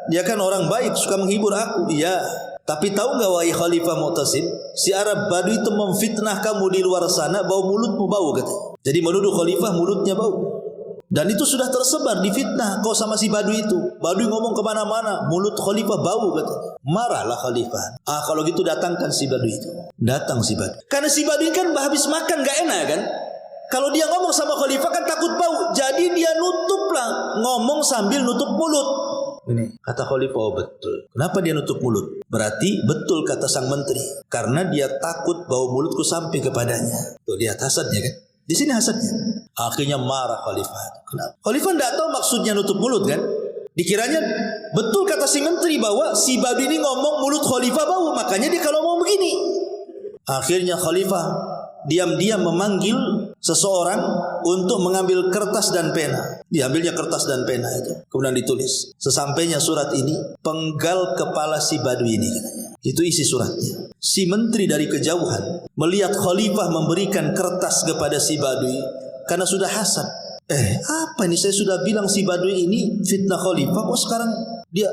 Dia kan orang baik, suka menghibur aku. Iya, tapi tahu enggak wahai Khalifah Mu'tasim, si Arab Baduy itu memfitnah kamu di luar sana, bau mulutmu bau, kata. Jadi menuduh khalifah mulutnya bau. Dan itu sudah tersebar di fitnah kau sama si Baduy itu. Baduy ngomong kemana-mana, mulut khalifah bau, kata. Marahlah khalifah. Kalau gitu datangkan si Baduy itu. Datang si Baduy. Karena si Baduy kan habis makan gak enak kan. Kalau dia ngomong sama khalifah kan takut bau. Jadi dia nutup lah, ngomong sambil nutup mulut. Ini kata khalifah, oh betul. Kenapa dia nutup mulut? Berarti betul kata sang menteri. Karena dia takut bau mulutku sampai kepadanya. Tuh lihat hasadnya kan. Di sini hasadnya. Akhirnya marah khalifah. Kenapa? Khalifah tidak tahu maksudnya nutup mulut kan. Dikiranya betul kata si menteri bahwa si Baduy ini ngomong mulut khalifah bau. Makanya dia kalau ngomong begini. Akhirnya khalifah diam-diam memanggil seseorang untuk mengambil kertas dan pena. Diambilnya kertas dan pena itu. Kemudian ditulis. Sesampainya surat ini, penggal kepala si Baduy ini, katanya. Itu isi suratnya. Si menteri dari kejauhan melihat khalifah memberikan kertas kepada si Baduy karena sudah hasad. Apa ini? Saya sudah bilang si Baduy ini fitnah khalifah, kok sekarang dia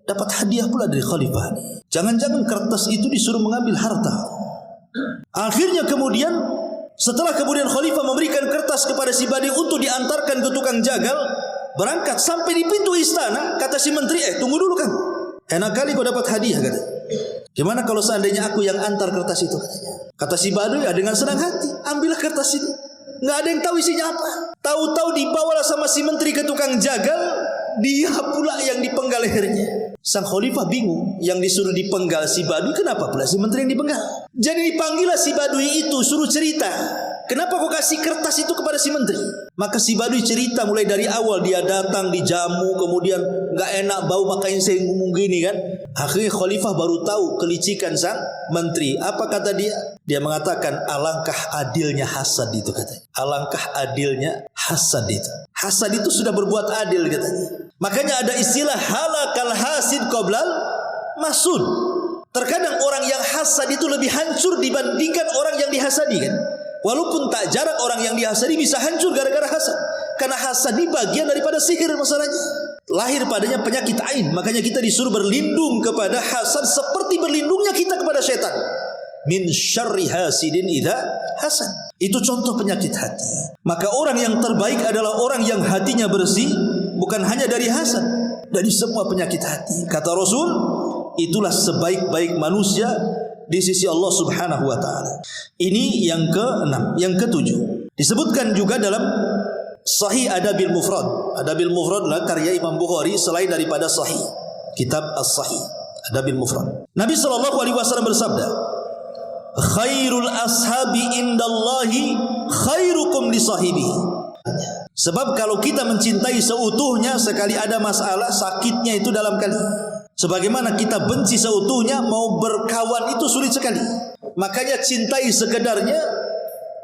dapat hadiah pula dari khalifah ini. Jangan-jangan kertas itu disuruh mengambil harta. Akhirnya kemudian setelah khalifah memberikan kertas kepada si Baduy untuk diantarkan ke tukang jagal, berangkat sampai di pintu istana, kata si menteri, tunggu dulu kan. Enak kali kau dapat hadiah, kata. Gimana kalau seandainya aku yang antar kertas itu, katanya. Kata si Baduy, dengan senang hati, ambillah kertas ini. Nggak ada yang tahu isinya apa. Tahu-tahu dibawalah sama si menteri ke tukang jagal, dia pula yang dipenggal lehernya. Sang khalifah bingung, yang disuruh dipenggal si Baduy, kenapa pula si menteri yang dipenggal? Jadi dipanggillah si Baduy itu, suruh cerita. Kenapa kau kasih kertas itu kepada si menteri? Maka si Baduy cerita mulai dari awal. Dia datang dijamu, kemudian gak enak bau, makanya saya ngomong gini kan. Akhirnya khalifah baru tahu kelicikan sang menteri. Apa kata dia? Dia mengatakan, alangkah adilnya hasad itu, katanya. Alangkah adilnya hasad itu. Hasad itu sudah berbuat adil, katanya. Makanya ada istilah halakal hasid qoblal masud. Terkadang orang yang hasad itu lebih hancur dibandingkan orang yang dihasadi kan. Walaupun tak jarang orang yang dihasadi bisa hancur gara-gara hasad. Karena hasad ini bagian daripada sihir masalahnya. Lahir padanya penyakit ain. Makanya kita disuruh berlindung kepada hasad seperti berlindungnya kita kepada syaitan. Min syarri hasidin idza hasad. Itu contoh penyakit hati. Maka orang yang terbaik adalah orang yang hatinya bersih, bukan hanya dari hasad, dari semua penyakit hati. Kata Rasul, itulah sebaik-baik manusia di sisi Allah Subhanahu wa taala. Ini yang ke-6, yang ke-7. Disebutkan juga dalam Sahih Adabil Mufrad. Adabil Mufrad adalah karya Imam Bukhari selain daripada Sahih. Kitab As-Sahih, Adabil Mufrad. Nabi sallallahu alaihi wasallam bersabda, "Khairul ashabi indallahi khairukum li sahibihi." Sebab kalau kita mencintai seutuhnya, sekali ada masalah, sakitnya itu dalam kali. Sebagaimana kita benci seutuhnya, mau berkawan itu sulit sekali. Makanya cintai sekedarnya,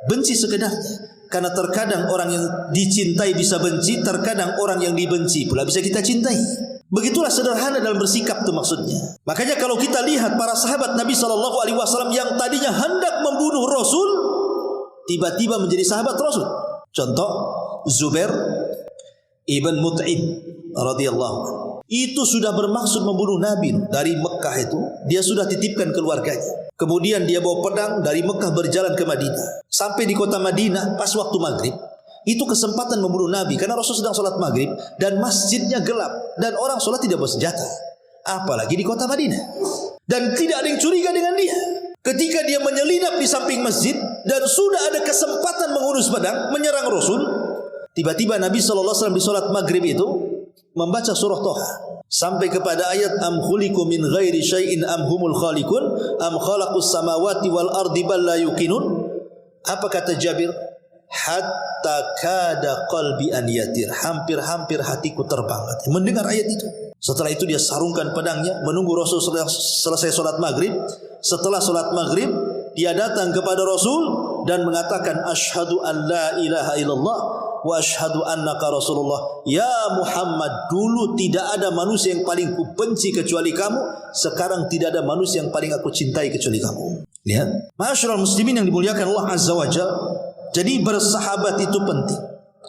benci sekedarnya. Karena terkadang orang yang dicintai bisa benci, terkadang orang yang dibenci pula bisa kita cintai. Begitulah sederhana dalam bersikap itu maksudnya. Makanya kalau kita lihat para sahabat Nabi SAW yang tadinya hendak membunuh Rasul, tiba-tiba menjadi sahabat Rasul. Contoh Zubair ibn Mut'im radhiyallahu anhu. Itu sudah bermaksud membunuh Nabi dari Mekah itu. Dia sudah titipkan keluarganya. Kemudian dia bawa pedang dari Mekah berjalan ke Madinah. Sampai di kota Madinah pas waktu maghrib. Itu kesempatan membunuh Nabi karena Rasul sedang sholat maghrib dan masjidnya gelap dan orang sholat tidak bersenjata. Apalagi di kota Madinah. Dan tidak ada yang curiga dengan dia. Ketika dia menyelinap di samping masjid dan sudah ada kesempatan menghunus pedang menyerang Rasul, tiba-tiba Nabi SAW di sholat maghrib itu membaca surah Toha sampai kepada ayat am khuliqu min ghairi syai'in am humul khaliqun am khalaqus samawati wal ardi bal la yuqinun. Apa kata Jabir? Hatta kada qalbi an yatir, hampir-hampir hatiku terbang mendengar ayat itu. Setelah itu dia sarungkan pedangnya menunggu Rasul selesai sholat maghrib. Setelah sholat maghrib dia datang kepada Rasul dan mengatakan asyhadu an la ilaha illallah wa asyhadu annaka Rasulullah. Ya Muhammad, dulu tidak ada manusia yang paling kubenci kecuali kamu, sekarang tidak ada manusia yang paling aku cintai kecuali kamu. Lihat, ma'asyiral muslimin yang dimuliakan Allah Azza wa Jalla. Jadi bersahabat itu penting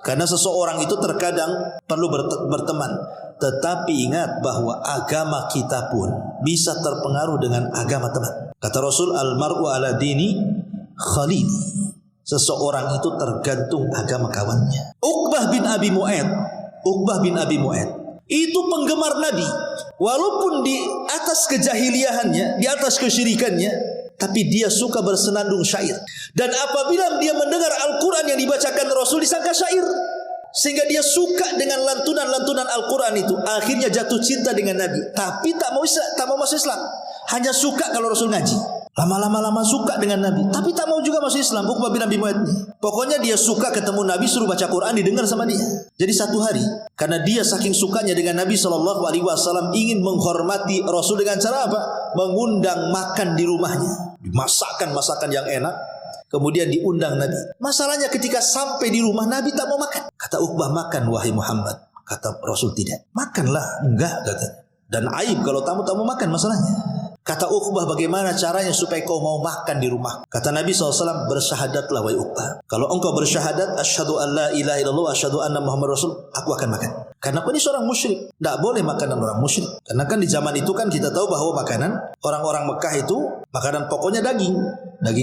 karena seseorang itu terkadang perlu berteman. Tetapi ingat bahwa agama kita pun bisa terpengaruh dengan agama teman. Kata Rasul, al-mar'u ala dini khalili. Seseorang itu tergantung agama kawannya. Uqbah bin Abi Mu'aid itu penggemar Nabi. Walaupun di atas kejahiliahannya, di atas kesyirikannya, tapi dia suka bersenandung syair. Dan apabila dia mendengar Al-Quran yang dibacakan Rasul, disangka syair. Sehingga dia suka dengan lantunan-lantunan Al-Quran itu. Akhirnya jatuh cinta dengan Nabi. Tapi tak mau masuk Islam. Hanya suka kalau Rasul ngaji. Lama-lama suka dengan Nabi. Tapi tak mau juga masuk Islam. Uqbah bin Abi Mu'aid. Pokoknya dia suka ketemu Nabi, suruh baca Quran, didengar sama dia. Jadi satu hari, karena dia saking sukanya dengan Nabi SAW, ingin menghormati Rasul dengan cara apa? Mengundang makan di rumahnya. Dimasakkan masakan yang enak. Kemudian diundang Nabi. Masalahnya ketika sampai di rumah, Nabi tak mau makan. Kata Uqbah, makan wahai Muhammad. Kata Rasul, tidak. Makanlah. Enggak, kata. Dan aib kalau tamu-tamu makan masalahnya. Kata Uqbah, bagaimana caranya supaya kau mau makan di rumah? Kata Nabi SAW, bersyahadatlah wahai Uqbah. Kalau engkau bersyahadat, asyhadu an la ilaha illallah, asyhadu anna Muhammad Rasul, aku akan makan. Karena aku ini seorang musyrik. Tidak boleh makanan orang musyrik. Karena kan di zaman itu kan kita tahu bahwa makanan orang-orang Mekah itu, makanan pokoknya daging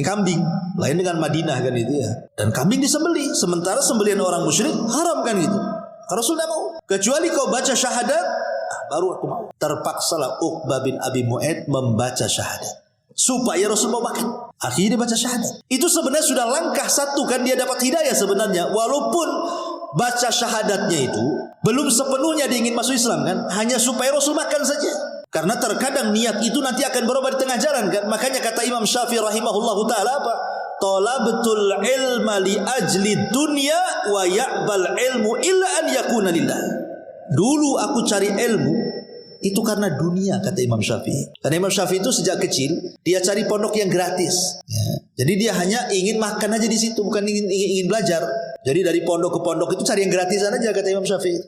kambing. Lain dengan Madinah kan itu ya. Dan kambing disembelih. Sementara sembelihan orang musyrik haram kan gitu. Rasul tidak mau. Kecuali kau baca syahadat, baru aku mau. Terpaksalah Uqbah bin Abi Mu'aid membaca syahadat supaya Rasul mau makan. Akhirnya dia baca syahadat. Itu sebenarnya sudah langkah satu kan, dia dapat hidayah sebenarnya. Walaupun baca syahadatnya itu belum sepenuhnya dia ingin masuk Islam kan, hanya supaya Rasul makan saja. Karena terkadang niat itu nanti akan berubah di tengah jalan kan. Makanya kata Imam Syafi'i rahimahullahu ta'ala apa? Talabtul ilma li ajli dunya wa ya'bal ilmu illa an yakuna lillah. Dulu aku cari ilmu itu karena dunia, kata Imam Syafi'i. Karena Imam Syafi'i itu sejak kecil dia cari pondok yang gratis. Ya. Jadi dia hanya ingin makan aja di situ, bukan ingin belajar. Jadi dari pondok ke pondok itu cari yang gratisan aja, kata Imam Syafi'i.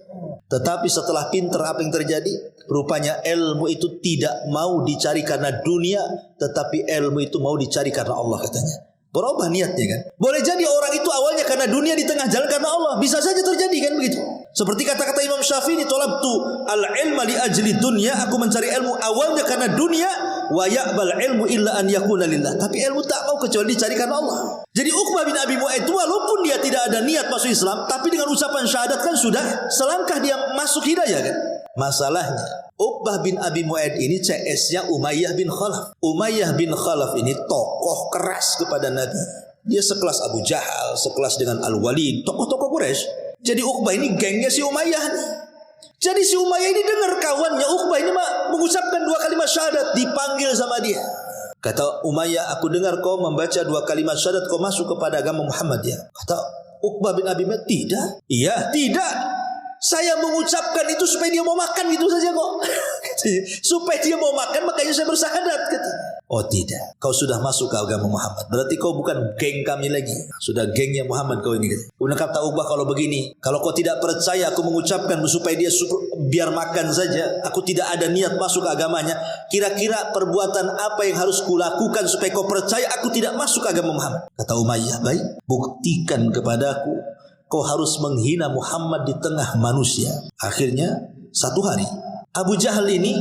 Tetapi setelah pinter apa yang terjadi? Rupanya ilmu itu tidak mau dicari karena dunia, tetapi ilmu itu mau dicari karena Allah, katanya. Berubah niatnya kan. Boleh jadi orang itu awalnya karena dunia, di tengah jalan karena Allah. Bisa saja terjadi kan begitu. Seperti kata-kata Imam Syafi'i, tolabtu al-ilma li ajli dunya, aku mencari ilmu awalnya karena dunia, wa ya'bal ilmu illa an yakuna lillah. Tapi ilmu tak mau kecuali dicari karena Allah. Jadi Uqbah bin Abi Mu'aid walaupun dia tidak ada niat masuk Islam, tapi dengan ucapan syahadat kan sudah selangkah dia masuk hidayah kan. Masalahnya Uqbah bin Abi Mu'aid ini CS-nya Umayyah bin Khalaf. Umayyah bin Khalaf ini tokoh keras kepada Nabi. Dia sekelas Abu Jahal, sekelas dengan Al-Walid, tokoh-tokoh Quraisy. Jadi Uqbah ini gengnya si Umayyah nih. Jadi si Umayyah ini dengar kawannya Uqbah ini mengucapkan 2 kalimat syahadat, dipanggil sama dia. Kata Umayyah, aku dengar kau membaca 2 kalimat syahadat, kau masuk kepada agama Muhammad ya. Kata Uqbah bin Abi Mu'aid, tidak. Iya, tidak. Saya mengucapkan itu supaya dia mau makan gitu saja kok. Supaya dia mau makan makanya saya bersyahadat, kata. Oh tidak, kau sudah masuk ke agama Muhammad. Berarti kau bukan geng kami lagi. Sudah gengnya Muhammad kau ini, kata. Kemudian kata Uqbah, kalau begini, kalau kau tidak percaya aku mengucapkan supaya dia biar makan saja, aku tidak ada niat masuk ke agamanya, kira-kira perbuatan apa yang harus kulakukan supaya kau percaya aku tidak masuk ke agama Muhammad? Kata Umayyah, baik, buktikan kepadaku kau harus menghina Muhammad di tengah manusia. Akhirnya satu hari Abu Jahal ini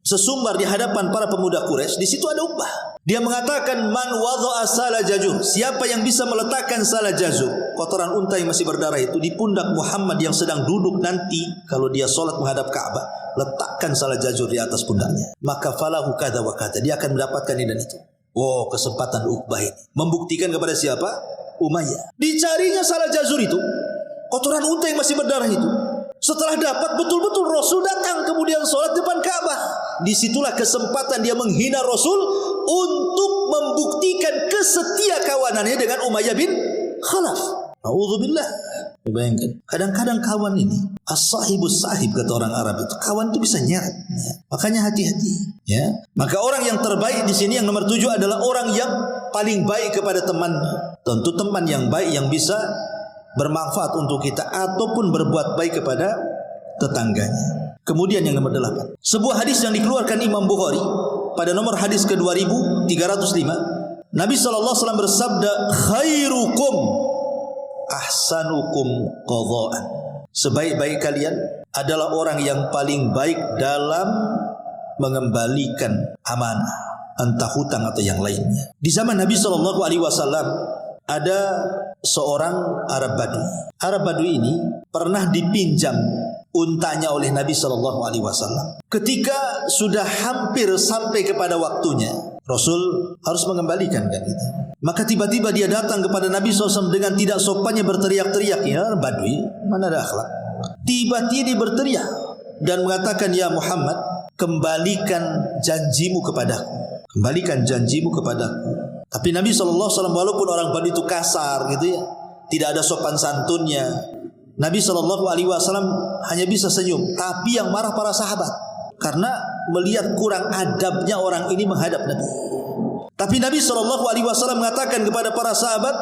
sesumbar di hadapan para pemuda Quraisy. Di situ ada Uqbah. Dia mengatakan, man wadha'a sala jazur, siapa yang bisa meletakkan sala jazur, kotoran unta yang masih berdarah itu, di pundak Muhammad yang sedang duduk nanti kalau dia sholat menghadap Ka'bah, letakkan sala jazur di atas pundaknya, maka falahu kada wa kada, dia akan mendapatkan ini dan itu. Oh, kesempatan Uqbah ini membuktikan kepada siapa? Umayyah. Dicarinya sala jazur itu, kotoran unta yang masih berdarah itu. Setelah dapat, betul-betul Rasul datang kemudian sholat depan Ka'bah. Disitulah kesempatan dia menghina Rasul untuk membuktikan kesetia kawanannya dengan Umayyah bin Khalaf. A'udzubillah. Bayangkan, kadang-kadang kawan ini as-sahibus sahib, kata orang Arab itu, kawan itu bisa nyeret ya. Makanya hati-hati ya. Maka orang yang terbaik di sini yang nomor 7 adalah orang yang paling baik kepada temannya. Tentu teman yang baik yang bisa bermanfaat untuk kita ataupun berbuat baik kepada tetangganya. Kemudian yang nomor 8, sebuah hadis yang dikeluarkan Imam Bukhari pada nomor hadis ke-2305, Nabi SAW bersabda, khairukum ahsanukum qadha'an. Sebaik-baik kalian adalah orang yang paling baik dalam mengembalikan amanah, entah hutang atau yang lainnya. Di zaman Nabi SAW ada seorang Arab Badui. Arab Badui ini pernah dipinjam untanya oleh Nabi SAW. Ketika sudah hampir sampai kepada waktunya, Rasul harus mengembalikan kan itu. Maka tiba-tiba dia datang kepada Nabi SAW dengan tidak sopannya berteriak-teriak, ya Badui, mana ada akhlak. Tiba-tiba dia berteriak dan mengatakan, ya Muhammad, kembalikan janjimu kepadaku. Kembalikan janjimu kepadaku. Tapi Nabi SAW walaupun orang Badui itu kasar gitu ya, tidak ada sopan santunnya, Nabi SAW hanya bisa senyum. Tapi yang marah para sahabat karena melihat kurang adabnya orang ini menghadap Nabi. Tapi Nabi SAW mengatakan kepada para sahabat,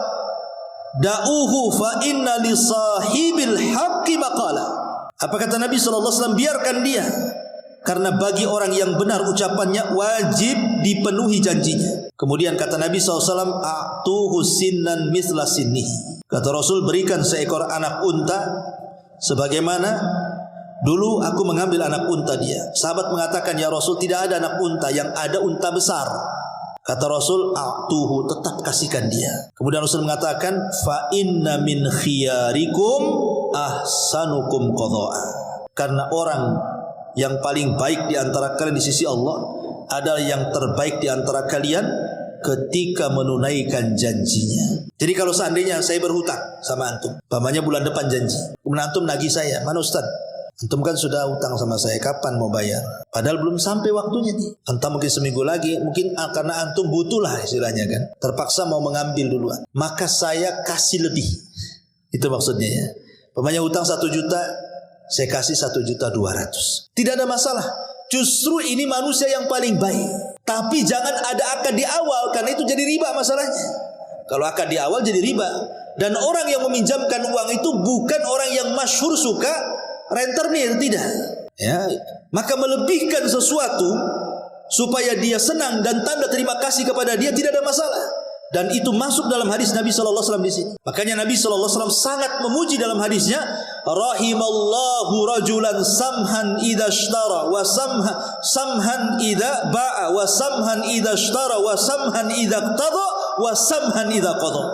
da'uhu fa inna li sahibil haqqi maqala. Apa kata Nabi SAW? Biarkan dia, karena bagi orang yang benar ucapannya wajib dipenuhi janjinya. Kemudian kata Nabi SAW, a'tuhu sinnan mithla sinnihi. Kata Rasul, berikan seekor anak unta sebagaimana dulu aku mengambil anak unta dia. Sahabat mengatakan, ya Rasul, tidak ada anak unta, yang ada unta besar. Kata Rasul, a'tuhu, tetap kasihkan dia. Kemudian Rasul mengatakan, fa inna min khiyarikum ahsanukum qadha'a. Karena orang yang paling baik di antara kalian di sisi Allah adalah yang terbaik di antara kalian ketika menunaikan janjinya. Jadi kalau seandainya saya berhutang sama antum, pamannya bulan depan janji, kemudian antum nagih saya, mana Ustaz? Antum kan sudah hutang sama saya, kapan mau bayar? Padahal belum sampai waktunya nih. Entah mungkin seminggu lagi, mungkin karena antum butuh lah istilahnya kan, terpaksa mau mengambil duluan. Maka saya kasih lebih. Itu maksudnya ya. Pamannya hutang 1 juta, saya kasih 1.200.000. Tidak ada masalah. Justru ini manusia yang paling baik. Tapi jangan ada akad di awal, karena itu jadi riba masalahnya. Kalau akad di awal jadi riba. Dan orang yang meminjamkan uang itu bukan orang yang masyhur suka rentenir, tidak. Ya, maka melebihkan sesuatu supaya dia senang dan tanda terima kasih kepada dia tidak ada masalah. Dan itu masuk dalam hadis Nabi SAW di sini. Makanya Nabi SAW sangat memuji dalam hadisnya, rahimallahu rajulan samhan idza ishtara wa samhan idza ba'a wa samhan idza ishtara wa samhan idza qada wa samhan idza qada.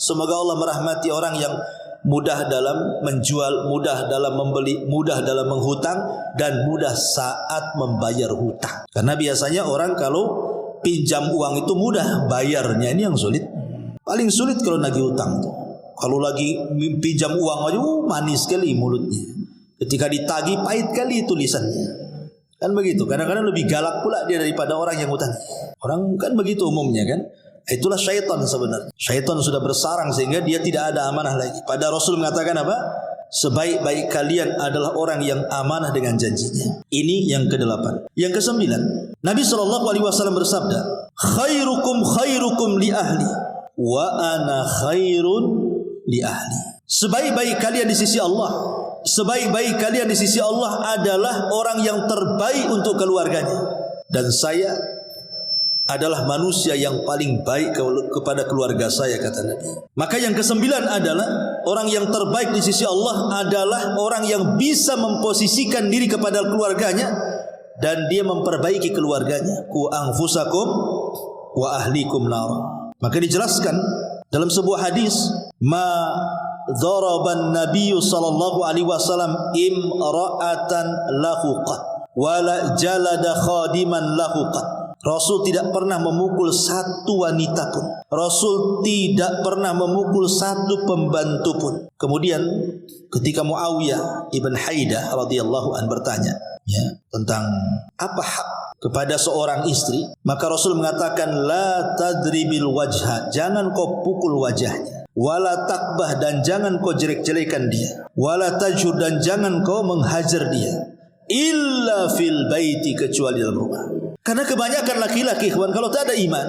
Semoga Allah merahmati orang yang mudah dalam menjual, mudah dalam membeli, mudah dalam menghutang, dan mudah saat membayar hutang. Karena biasanya orang kalau pinjam uang itu mudah, bayarnya ini yang sulit. Paling sulit kalau nagih hutang tuh. Kalau lagi pinjam uang aja manis sekali mulutnya. Ketika ditagih pahit kali tulisannya. Kan begitu. Kadang-kadang lebih galak pula dia daripada orang yang hutang. Orang kan begitu umumnya kan. Itulah syaitan sebenarnya. Syaitan sudah bersarang sehingga dia tidak ada amanah lagi. Pada Rasul mengatakan apa? Sebaik-baik kalian adalah orang yang amanah dengan janjinya. Ini yang ke-8. Yang ke-9, Nabi SAW bersabda, khairukum khairukum li ahli wa ana khairun li ahli. Sebaik-baik kalian di sisi Allah, sebaik-baik kalian di sisi Allah adalah orang yang terbaik untuk keluarganya, dan saya adalah manusia yang paling baik kepada keluarga saya, kata Nabi. Maka yang ke-9 adalah orang yang terbaik di sisi Allah adalah orang yang bisa memposisikan diri kepada keluarganya dan dia memperbaiki keluarganya. Ku anfusakum wa ahlikum nar. Maka dijelaskan dalam sebuah hadis, ma dharaban nabiyyu sallallahu alaihi wasallam imra'atan lahu qat wala jalada khadiman lahu qat. Rasul tidak pernah memukul satu wanita pun. Rasul tidak pernah memukul satu pembantu pun. Kemudian ketika Muawiyah ibn Haidah radhiyallahu an bertanya tentang apa hak kepada seorang istri, maka Rasul mengatakan la tadribil wajha, jangan kau pukul wajahnya, wala takbah, dan jangan kau jelek-jelekan dia, wala tajur, dan jangan kau menghajar dia, illa fil baiti, kecuali dalam rumah. Karena kebanyakan laki-laki kalau tak ada iman,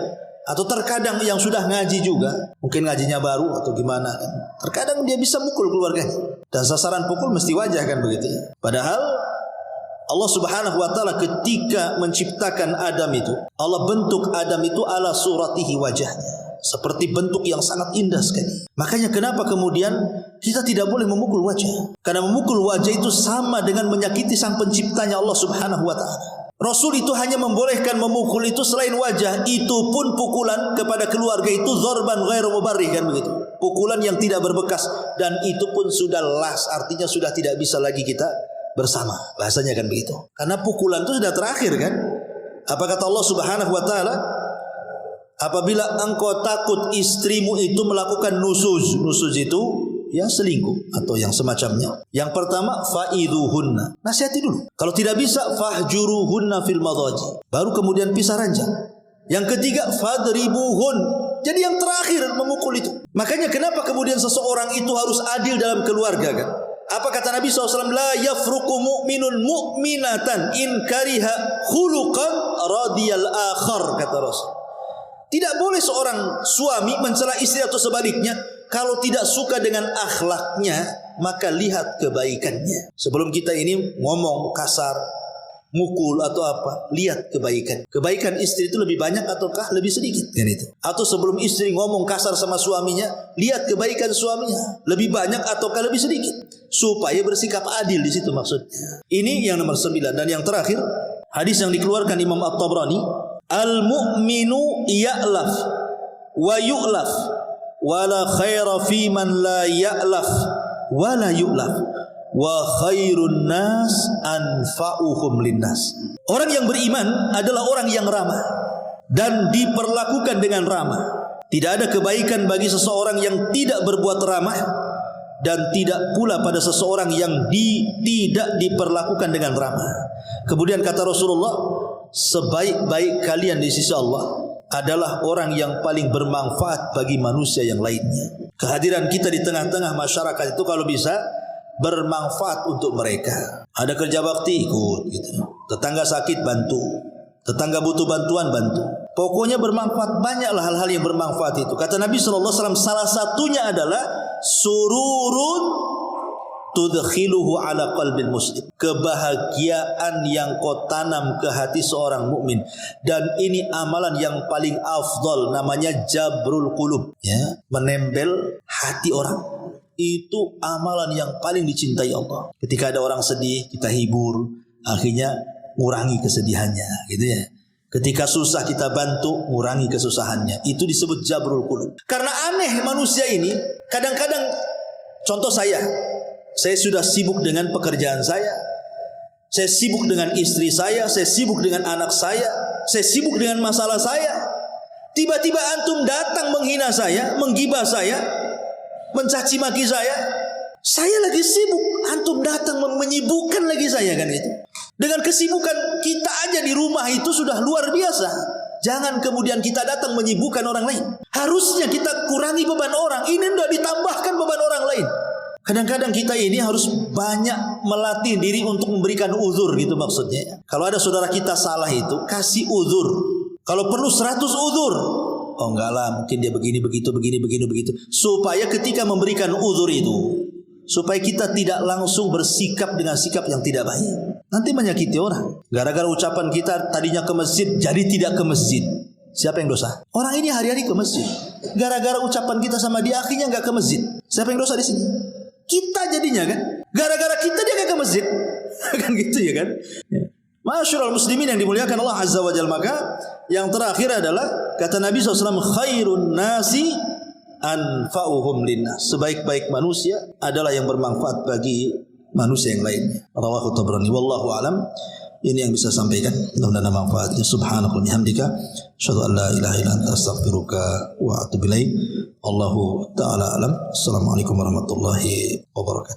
atau terkadang yang sudah ngaji juga, mungkin ngajinya baru atau gimana kan, terkadang dia bisa mukul keluarganya, dan sasaran pukul mesti wajah kan begitu ya. Padahal Allah Subhanahu wa taala ketika menciptakan Adam itu, Allah bentuk Adam itu ala suratihi, wajahnya seperti bentuk yang sangat indah sekali. Makanya kenapa kemudian kita tidak boleh memukul wajah? Karena memukul wajah itu sama dengan menyakiti sang penciptanya Allah Subhanahu wa taala. Rasul itu hanya membolehkan memukul itu selain wajah, itu pun pukulan kepada keluarga itu dzarban ghairu mubarrih kan begitu. Pukulan yang tidak berbekas, dan itu pun sudah las, artinya sudah tidak bisa lagi kita bersama, bahasanya kan begitu. Karena pukulan itu sudah terakhir kan. Apa kata Allah Subhanahu wa taala? Apabila engkau takut istrimu itu melakukan nusuz. Nusuz itu ya selingkuh atau yang semacamnya. Yang pertama fa'idhuhunna, nasihati dulu. Kalau tidak bisa fahjuruhunna fil madhaji, baru kemudian pisah ranjang. Yang ketiga fadribuhun. Jadi yang terakhir memukul itu. Makanya kenapa kemudian seseorang itu harus adil dalam keluarga kan? Apa kata Nabi SAW? La yafruqu mu'minun mu'minatan in kariha khuluqan radiyal akhar, kata Rasul. Tidak boleh seorang suami mencela istri atau sebaliknya. Kalau tidak suka dengan akhlaknya, maka lihat kebaikannya. Sebelum kita ini ngomong kasar, mukul atau apa, lihat kebaikan. Kebaikan istri itu lebih banyak ataukah lebih sedikit kan itu? Atau sebelum istri ngomong kasar sama suaminya, lihat kebaikan suaminya lebih banyak ataukah lebih sedikit, supaya bersikap adil di situ maksudnya. Ini yang nomor 9. Dan yang terakhir, hadis yang dikeluarkan Imam At-Tabrani, al-mu'minu ya'laf wa yu'laf wala khaira fi man la ya'laf wala yu'laf wa khairun nas anfa'uhum linnas. Orang yang beriman adalah orang yang ramah dan diperlakukan dengan ramah. Tidak ada kebaikan bagi seseorang yang tidak berbuat ramah, dan tidak pula pada seseorang yang tidak diperlakukan dengan ramah. Kemudian kata Rasulullah, sebaik-baik kalian di sisi Allah adalah orang yang paling bermanfaat bagi manusia yang lainnya. Kehadiran kita di tengah-tengah masyarakat itu kalau bisa bermanfaat untuk mereka. Ada kerja bakti ikut gitu. Tetangga sakit bantu. Tetangga butuh bantuan bantu. Pokoknya bermanfaat, banyaklah hal-hal yang bermanfaat itu. Kata Nabi SAW, salah satunya adalah sururun tudkhiluhu ala qalbil muslim, kebahagiaan yang kau tanam ke hati seorang mukmin. Dan ini amalan yang paling afdal, namanya jabrul qulub ya, menempel hati orang. Itu amalan yang paling dicintai Allah. Ketika ada orang sedih, kita hibur, akhirnya ngurangi kesedihannya gitu ya. Ketika susah kita bantu, ngurangi kesusahannya. Itu disebut jabrul qulub. Karena aneh manusia ini, kadang-kadang contoh saya sudah sibuk dengan pekerjaan saya sibuk dengan istri saya sibuk dengan anak saya sibuk dengan masalah saya. Tiba-tiba antum datang menghina saya, menggibah saya, mencaci maki saya lagi sibuk, antum datang menyibukkan lagi saya kan itu. Dengan kesibukan kita aja di rumah itu sudah luar biasa. Jangan kemudian kita datang menyibukkan orang lain. Harusnya kita kurangi beban orang, ini tidak ditambahkan beban orang lain. Kadang-kadang kita ini harus banyak melatih diri untuk memberikan uzur gitu maksudnya. Kalau ada saudara kita salah itu, kasih uzur. Kalau perlu 100 uzur. Oh enggak lah, mungkin dia begini begitu. Supaya ketika memberikan uzur itu, supaya kita tidak langsung bersikap dengan sikap yang tidak baik. Nanti menyakiti orang. Gara-gara ucapan kita tadinya ke masjid, jadi tidak ke masjid. Siapa yang dosa? Orang ini hari-hari ke masjid. Gara-gara ucapan kita sama dia, akhirnya enggak ke masjid. Siapa yang dosa di sini? Kita jadinya kan. Gara-gara kita dia enggak ke masjid. Kan gitu ya kan. Ma'asyiral muslimin yang dimuliakan Allah Azza wa Jalla, maka yang terakhir adalah kata Nabi SAW, khairun nasi anfa'uhum linnas. Sebaik-baik manusia adalah yang bermanfaat bagi manusia yang lainnya. Rawahu Tabrani. Wallahu alam. Ini yang bisa sampaikan. Mudah-mudahan manfaatnya. Subhanakallahumma bihamdika asyhadu an la ilaha illa anta astaghfiruka wa atubu ilaik. Allahu ta'ala alam. Assalamualaikum warahmatullahi wabarakatuh.